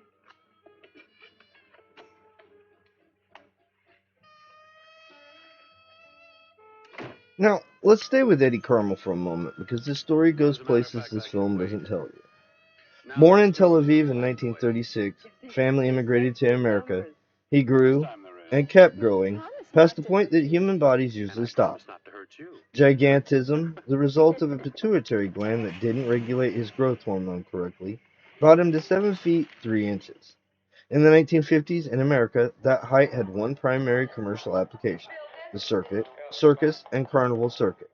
Now, let's stay with Eddie Carmel for a moment, because this story goes places this film doesn't tell you. Born in Tel Aviv in 1936, family immigrated to America. He grew, and kept growing, past the point that human bodies usually stop. Gigantism, the result of a pituitary gland that didn't regulate his growth hormone correctly, brought him to 7 feet 3 inches. In the 1950s, in America, that height had one primary commercial application: the circus, and carnival circuit.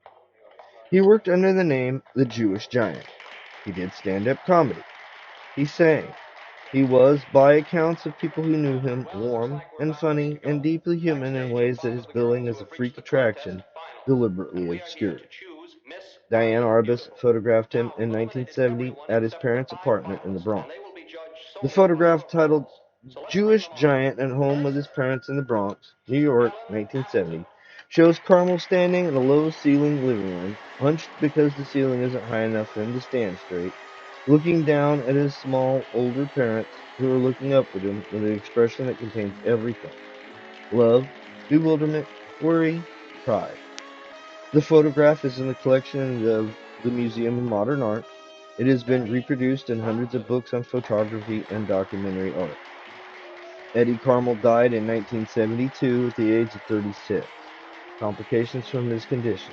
He worked under the name the Jewish Giant. He did stand-up comedy. He sang. He was, by accounts of people who knew him, warm and funny and deeply human in ways that his billing as a freak attraction deliberately obscured. Diane Arbus photographed him in 1970 at his parents' apartment in the Bronx. The photograph, titled Jewish Giant at Home with His Parents in the Bronx, New York, 1970, shows Carmel standing in a low-ceilinged living room, hunched because the ceiling isn't high enough for him to stand straight, looking down at his small, older parents who are looking up at him with an expression that contains everything: love, bewilderment, worry, pride. The photograph is in the collection of the Museum of Modern Art. It has been reproduced in hundreds of books on photography and documentary art. Eddie Carmel died in 1972 at the age of 36. Complications from his condition.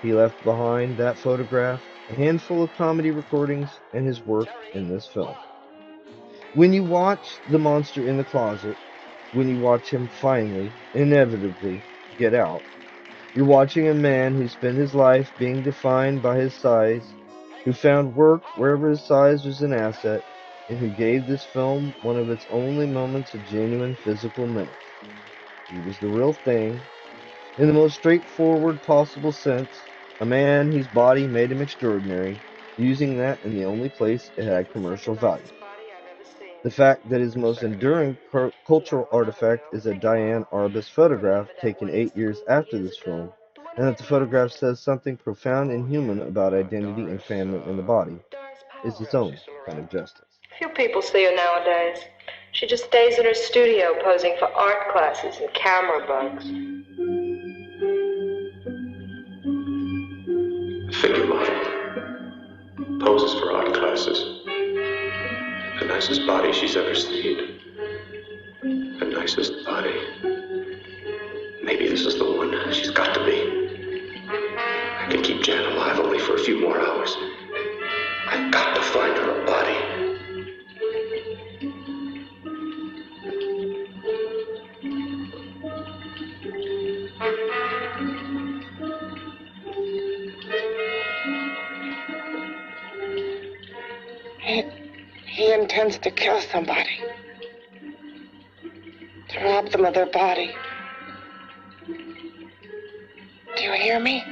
He left behind that photograph, a handful of comedy recordings, and his work in this film. When you watch the monster in the closet, when you watch him finally, inevitably, get out, you're watching a man who spent his life being defined by his size, who found work wherever his size was an asset, and who gave this film one of its only moments of genuine physical menace. He was the real thing, in the most straightforward possible sense, a man whose body made him extraordinary, using that in the only place it had commercial value. The fact that his most enduring cultural artifact is a Diane Arbus photograph taken 8 years after this film, and that the photograph says something profound and human about identity and family in the body, is its own kind of justice. Few people see her nowadays. She just stays in her studio posing for art classes and camera bugs. Figure model. Poses for art classes. The nicest body she's ever seen. The nicest body. Maybe this is the one. She's got to be. I can keep Jan alive only for a few more hours. I've got to find her a body. He intends to kill somebody. To rob them of their body. Do you hear me?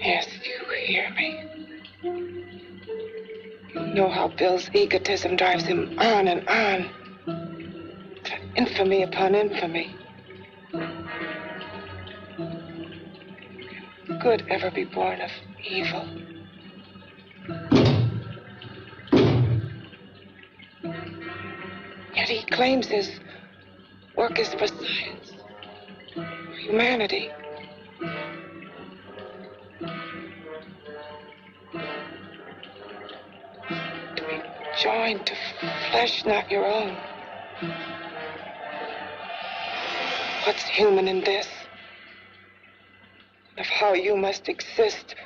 Yes, you hear me. You know how Bill's egotism drives him on and on. To infamy upon infamy. Can good ever be born of evil? Yet he claims his work is for science, for humanity. To be joined to flesh not your own. What's human in this? Of how you must exist,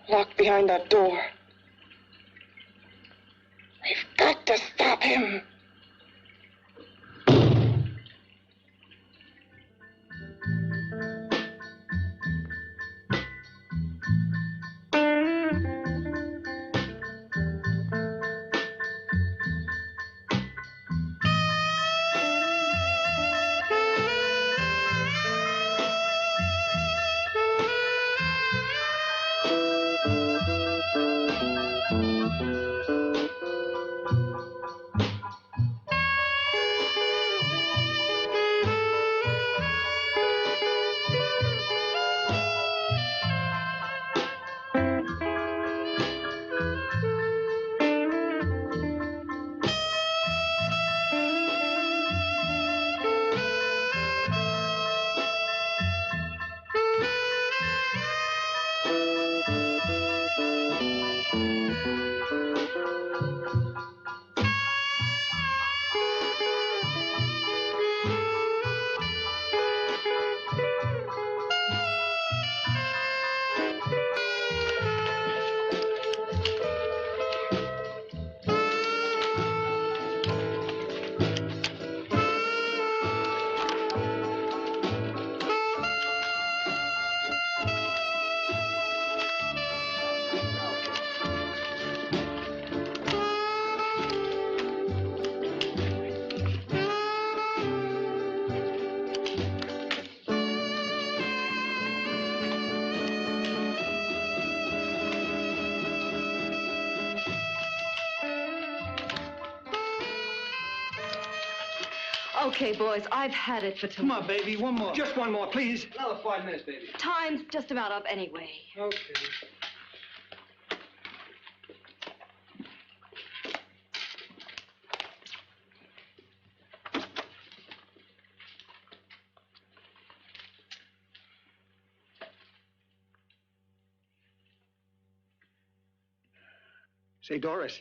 locked behind that door. We've got to stop him. Okay, boys, I've had it for tonight. Come on, baby, one more. Just one more, please. Another 5 minutes, baby. Time's just about up anyway. Okay. Say, Doris,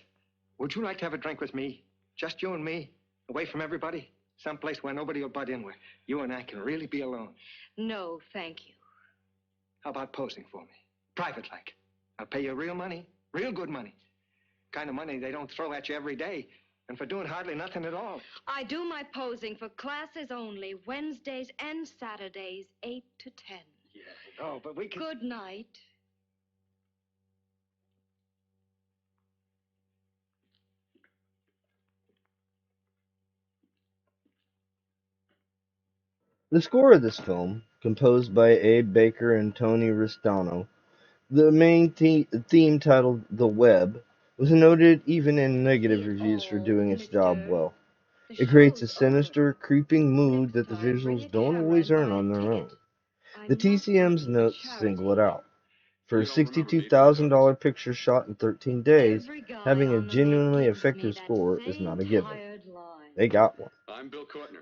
would you like to have a drink with me? Just you and me, away from everybody? Someplace where nobody will butt in, where you and I can really be alone. No, thank you. How about posing for me? Private like. I'll pay you real money, real good money. Kind of money they don't throw at you every day, and for doing hardly nothing at all. I do my posing for classes only, Wednesdays and Saturdays, 8 to 10. Yeah, I know, but we can... Good night. The score of this film, composed by Abe Baker and Tony Ristano, the main theme titled The Web, was noted even in negative reviews for doing its job well. It creates a sinister, creeping mood that the visuals don't always earn on their own. The TCM's notes single it out. For a $62,000 picture shot in 13 days, having a genuinely effective score is not a given. They got one.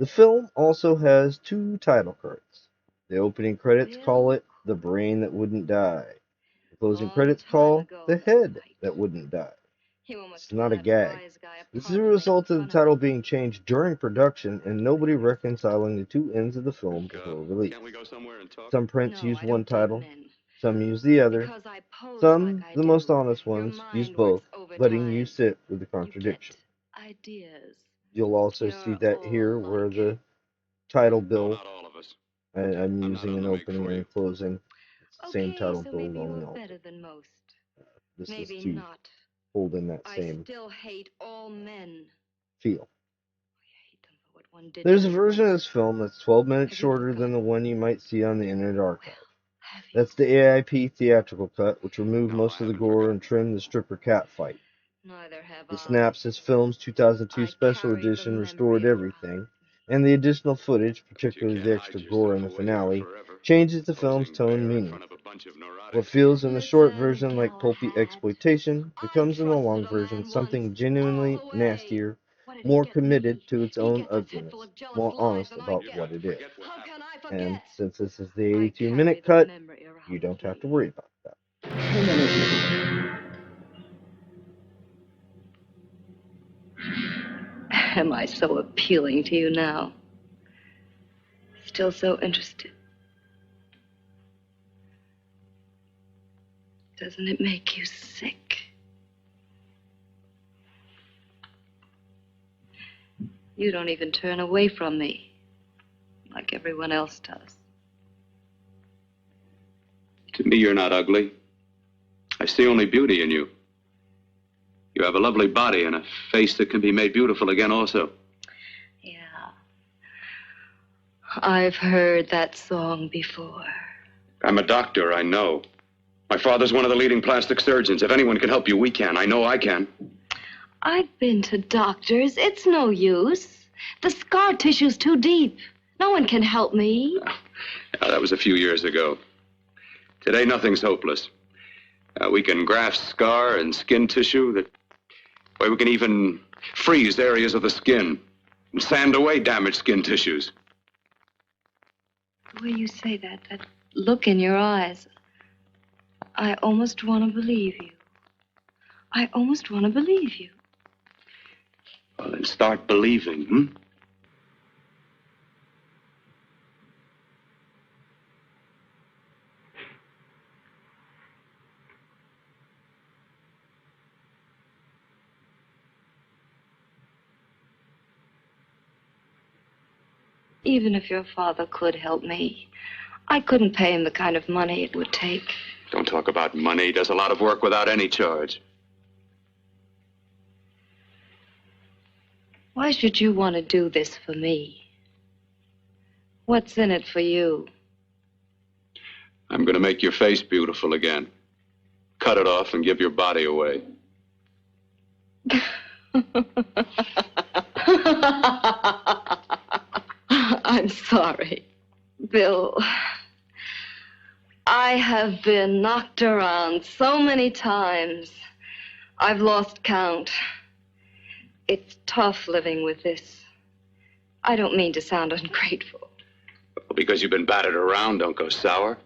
The film also has 2 title cards. The opening credits call it The Brain That Wouldn't Die. The closing credits call The Head That Wouldn't Die. It's not a gag. This is a result of the title being changed during production and nobody reconciling the 2 ends of the film before release. Some prints use one title, some use the other. Some, the most honest ones, use both, letting you sit with the contradiction. You'll also see that here where the title bill, I'm using an opening and a closing. It's the same title bill only altered. This is to hold in that same feel. There's a version of this film that's 12 minutes shorter than the one you might see on the Internet Archive. That's the AIP theatrical cut, which removed most of the gore and trimmed the stripper cat fight. The Synapses Films 2002 Special Edition restored everything, and the additional footage, particularly the extra gore in the finale, changes the film's tone and meaning. What feels in the short version like pulpy exploitation becomes in the long version something genuinely nastier, more committed to its own ugliness, more honest about what it is. And since this is the 82-minute cut, you don't have to worry about that. Am I so appealing to you now? Still so interested? Doesn't it make you sick? You don't even turn away from me like everyone else does. To me, you're not ugly. I see only beauty in you. You have a lovely body and a face that can be made beautiful again also. Yeah. I've heard that song before. I'm a doctor, I know. My father's one of the leading plastic surgeons. If anyone can help you, we can. I know I can. I've been to doctors. It's no use. The scar tissue's too deep. No one can help me. Yeah, that was a few years ago. Today, nothing's hopeless. We can graft scar and skin tissue. That way we can even freeze areas of the skin and sand away damaged skin tissues. The way you say that look in your eyes, I almost want to believe you. I almost want to believe you. Well, then start believing, hmm? Even if your father could help me, I couldn't pay him the kind of money it would take. Don't talk about money. He does a lot of work without any charge. Why should you want to do this for me? What's in it for you? I'm going to make your face beautiful again. Cut it off and give your body away. I'm sorry. Bill, I have been knocked around so many times. I've lost count. It's tough living with this. I don't mean to sound ungrateful. Well, because you've been battered around, don't go sour.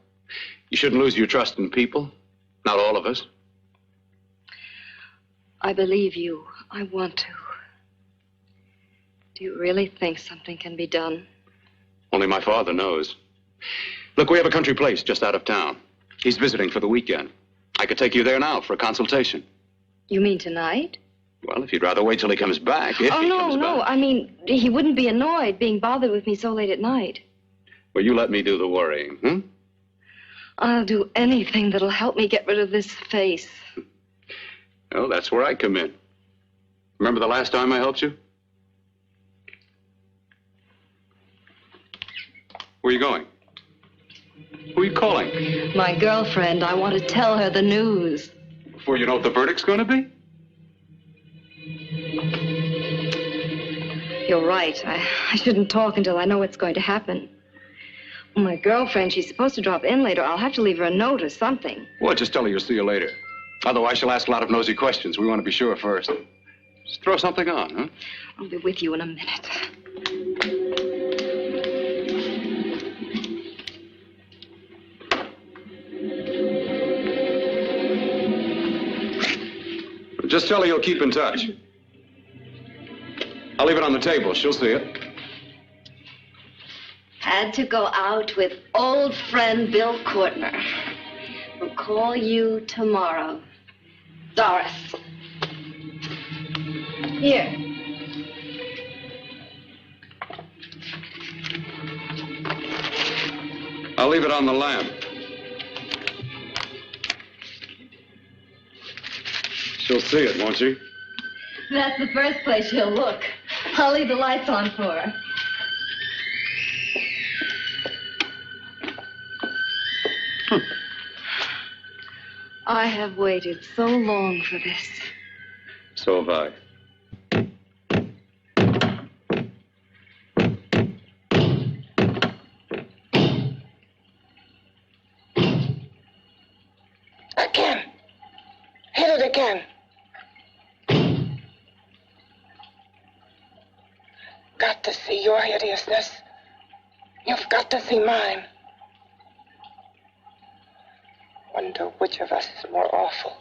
You shouldn't lose your trust in people. Not all of us. I believe you. I want to. Do you really think something can be done? Only my father knows. Look, we have a country place just out of town. He's visiting for the weekend. I could take you there now for a consultation. You mean tonight? Well, if you'd rather wait till he comes back, if he comes no. back. I mean, he wouldn't be annoyed being bothered with me so late at night. Well, you let me do the worrying, hmm? I'll do anything that'll help me get rid of this face. Well, that's where I come in. Remember the last time I helped you? Where are you going? Who are you calling? My girlfriend. I want to tell her the news. Before you know what the verdict's going to be? You're right. I shouldn't talk until I know what's going to happen. My girlfriend, she's supposed to drop in later. I'll have to leave her a note or something. Well, just tell her you'll see you later. Otherwise, she'll ask a lot of nosy questions. We want to be sure first. Just throw something on, huh? I'll be with you in a minute. Just tell her you'll keep in touch. I'll leave it on the table. She'll see it. Had to go out with old friend Bill Courtner. We'll call you tomorrow. Doris. Here. I'll leave it on the lamp. She'll see it, won't she? That's the first place she'll look. I'll leave the lights on for her. I have waited so long for this. So have I. Again. Hit it again. Got to see your hideousness. You've got to see mine. Wonder which of us is more awful.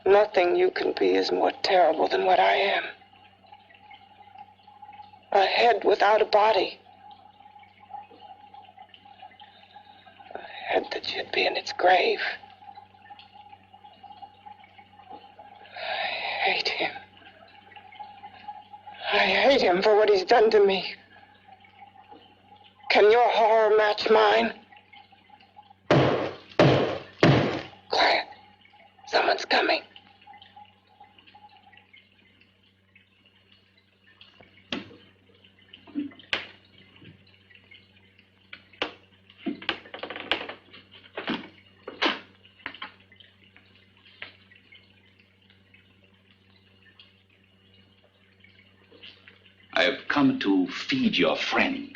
Nothing you can be is more terrible than what I am. A head without a body. A head that should be in its grave. I hate him. I hate him for what he's done to me. Can your horror match mine? Quiet. Someone's coming. I have come to feed your friend.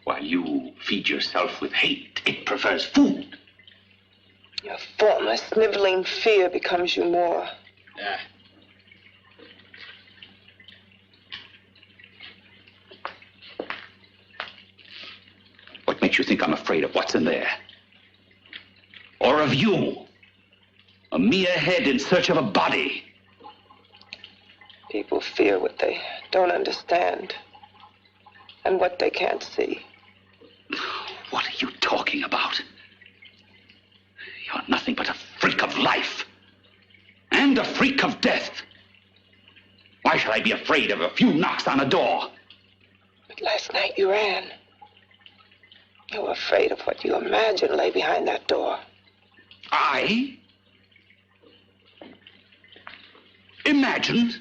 While you feed yourself with hate, it prefers food. Your formless, sniveling fear becomes you more. What makes you think I'm afraid of what's in there? Or of you? A mere head in search of a body. People fear what they don't understand and what they can't see. What are you talking about? You're nothing but a freak of life. And a freak of death. Why should I be afraid of a few knocks on a door? But last night you ran. You were afraid of what you imagined lay behind that door. I? Imagined?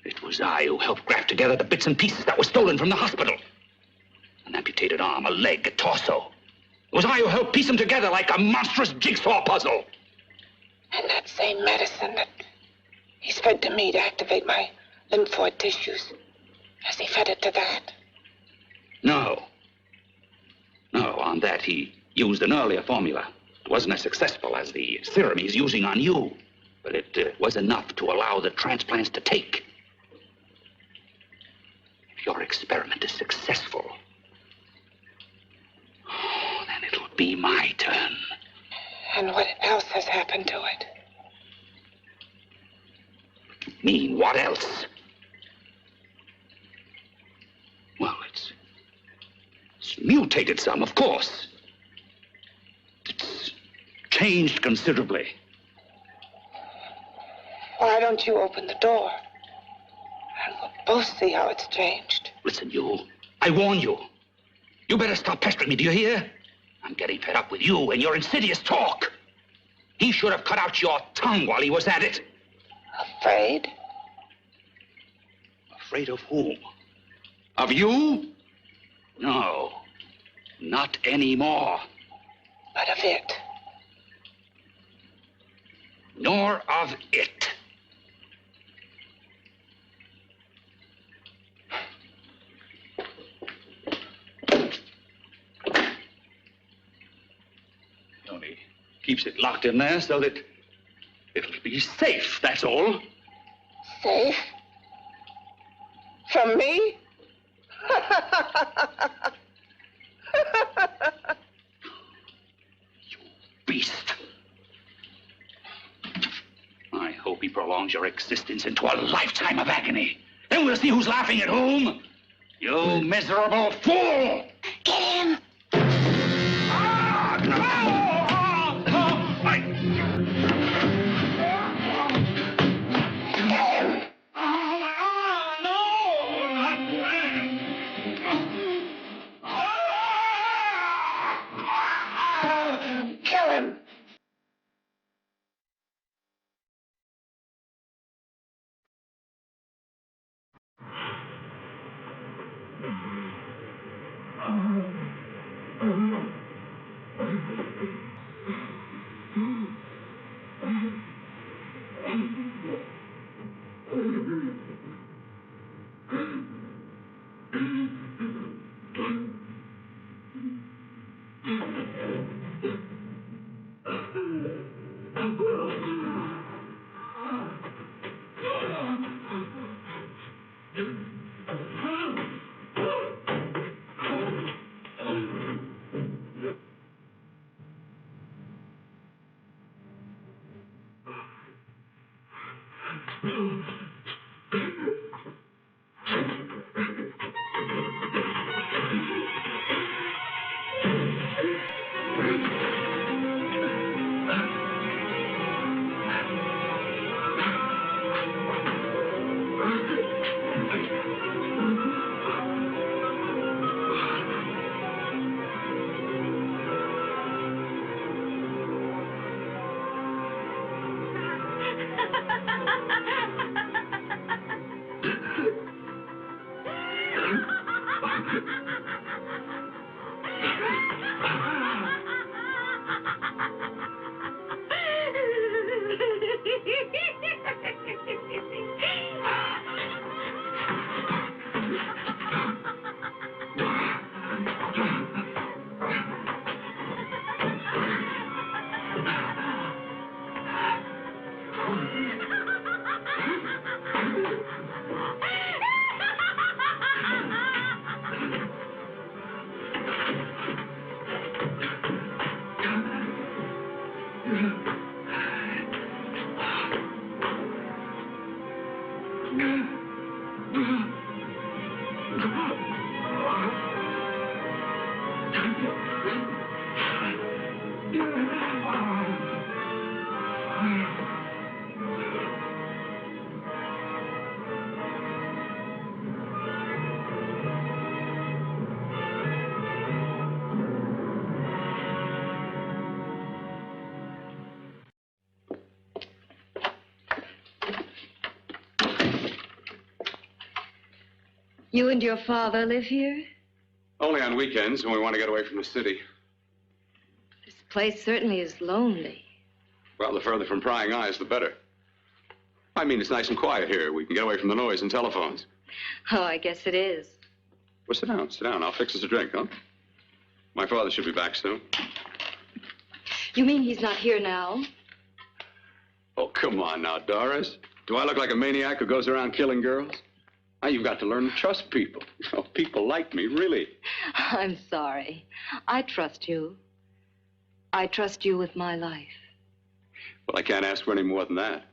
It was I who helped graft together the bits and pieces that were stolen from the hospital. An amputated arm, a leg, a torso. It was I who helped piece them together like a monstrous jigsaw puzzle. And that same medicine that He's fed to me to activate my lymphoid tissues. Has he fed it to that? No. No, on that he used an earlier formula. It wasn't as successful as the serum he's using on you, but it was enough to allow the transplants to take. If your experiment is successful, then it'll be my turn. And what else has happened to it? Mean what else? Well, it's mutated some, of course. It's changed considerably. Why don't you open the door? And we'll both see how it's changed. Listen, you. I warn you. You better stop pestering me, do you hear? I'm getting fed up with you and your insidious talk. He should have cut out your tongue while he was at it. Afraid? Afraid of whom? Of you? No, not anymore. But of it. Nor of it. Only keeps it locked in there so that it'll be safe, that's all. Safe? From me? You beast. I hope he prolongs your existence into a lifetime of agony. Then we'll see who's laughing at whom. You miserable fool! Get him! Ah, no! Kill him! You and your father live here? Only on weekends when we want to get away from the city. This place certainly is lonely. Well, the further from prying eyes, the better. I mean, it's nice and quiet here. We can get away from the noise and telephones. Oh, I guess it is. Well, sit down, sit down. I'll fix us a drink, huh? My father should be back soon. You mean he's not here now? Oh, come on now, Doris. Do I look like a maniac who goes around killing girls? Now, you've got to learn to trust people. Oh, people like me, really. I'm sorry. I trust you. I trust you with my life. Well, I can't ask for any more than that.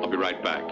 I'll be right back.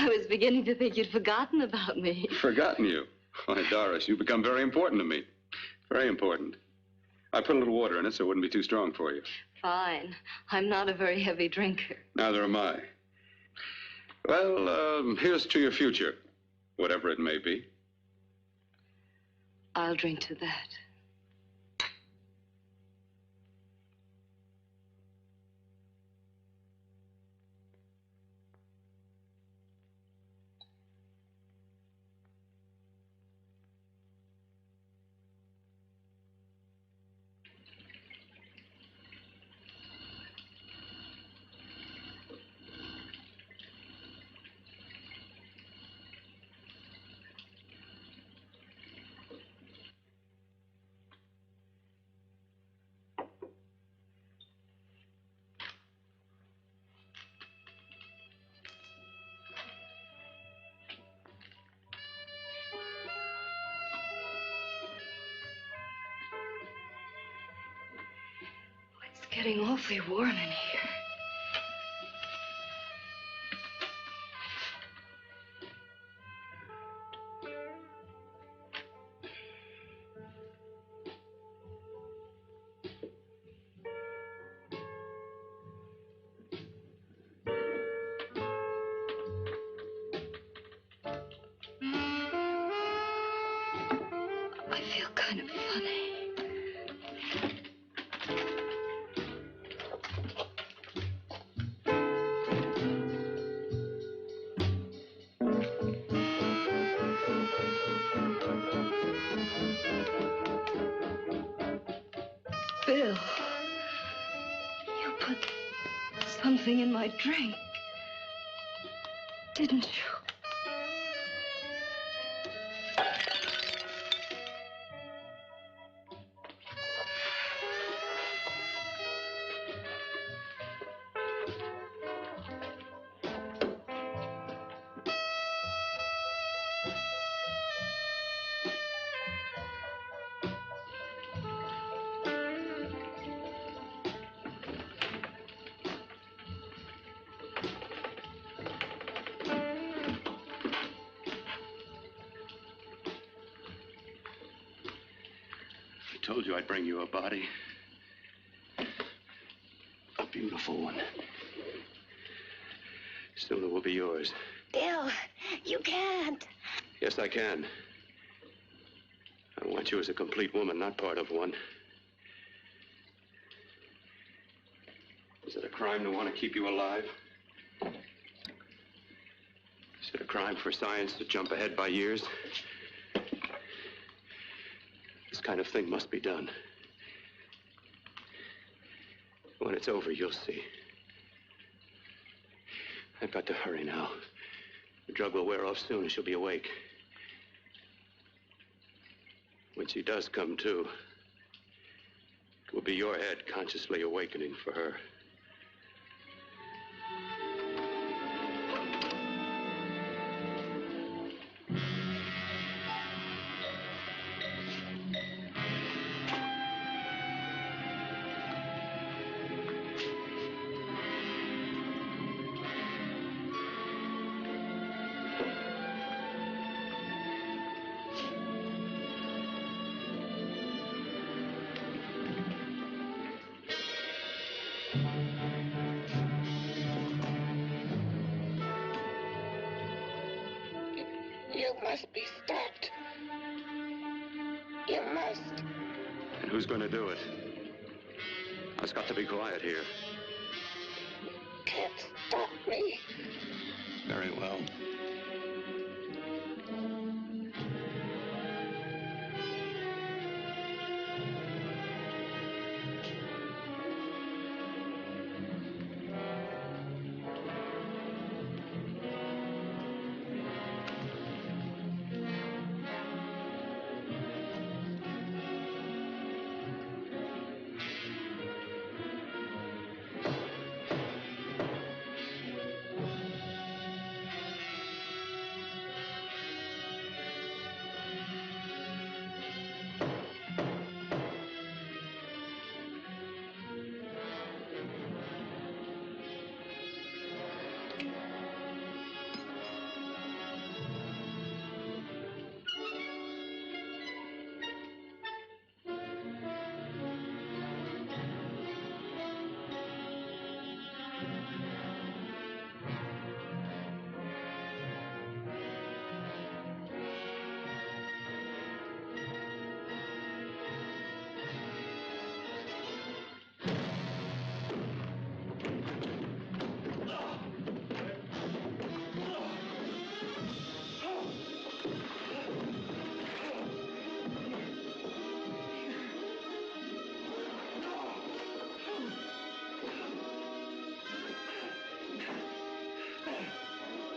I was beginning to think you'd forgotten about me. Forgotten you? Why, Doris, you've become very important to me. Very important. I put a little water in it so it wouldn't be too strong for you. Fine. I'm not a very heavy drinker. Neither am I. Well, here's to your future, whatever it may be. I'll drink to that. It's getting awfully warm in here. I feel kind of funny. Bill, you put something in my drink, didn't you? I told you I'd bring you a body. A beautiful one. Soon it will be yours. Bill, you can't. Yes, I can. I want you as a complete woman, not part of one. Is it a crime to want to keep you alive? Is it a crime for science to jump ahead by years? This kind of thing must be done. When it's over, you'll see. I've got to hurry now. The drug will wear off soon and she'll be awake. When she does come to, it will be your head consciously awakening for her. You must be stopped. You must. And who's going to do it? I've got to be quiet here. Can't stop me. Very well.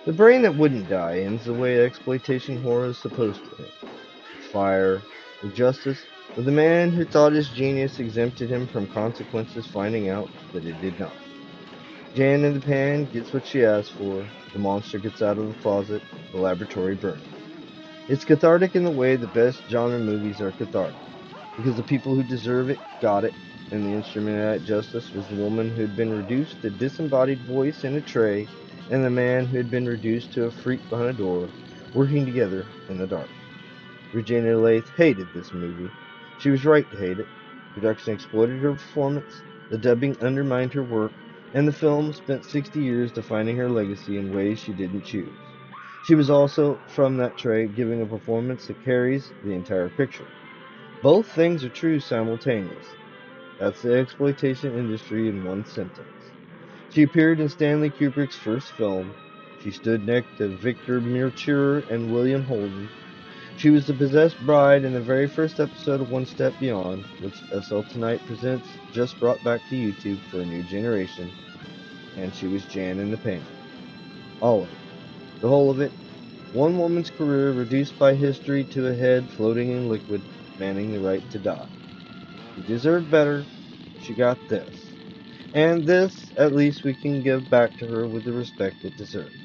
The brain that wouldn't die ends the way exploitation horror is supposed to end. With fire, with justice, with a man who thought his genius exempted him from consequences, finding out that it did not. Jan in the pan gets what she asked for, the monster gets out of the closet, the laboratory burns. It's cathartic in the way the best genre movies are cathartic, because the people who deserve it got it, and the instrument of that justice was the woman who had been reduced to disembodied voice in a tray, and the man who had been reduced to a freak behind a door, working together in the dark. Virginia Leith hated this movie. She was right to hate it. Production exploited her performance, the dubbing undermined her work, and the film spent 60 years defining her legacy in ways she didn't choose. She was also, from that tray, giving a performance that carries the entire picture. Both things are true simultaneously. That's the exploitation industry in one sentence. She appeared in Stanley Kubrick's first film. She stood next to Victor Mercure and William Holden. She was the possessed bride in the very first episode of One Step Beyond, which SL Tonight Presents just brought back to YouTube for a new generation, and she was Jan in the panel. All of it. The whole of it. One woman's career reduced by history to a head floating in liquid, manning the right to die. She deserved better. She got this. And this, at least, we can give back to her with the respect it deserves.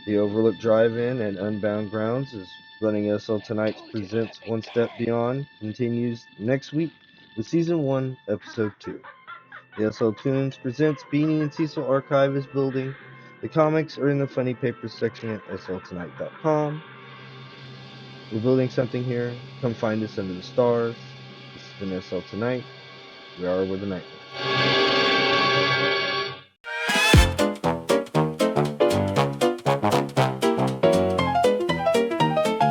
The Overlook Drive-In and Unbound Grounds is running SL Tonight's Presents One Step Beyond continues next week with Season 1, Episode 2. The SL Tunes Presents Beanie and Cecil Archive is building. The comics are in the Funny Papers section at sltonight.com. We're building something here. Come find us under the stars. This has been SL Tonight. We are where the night is.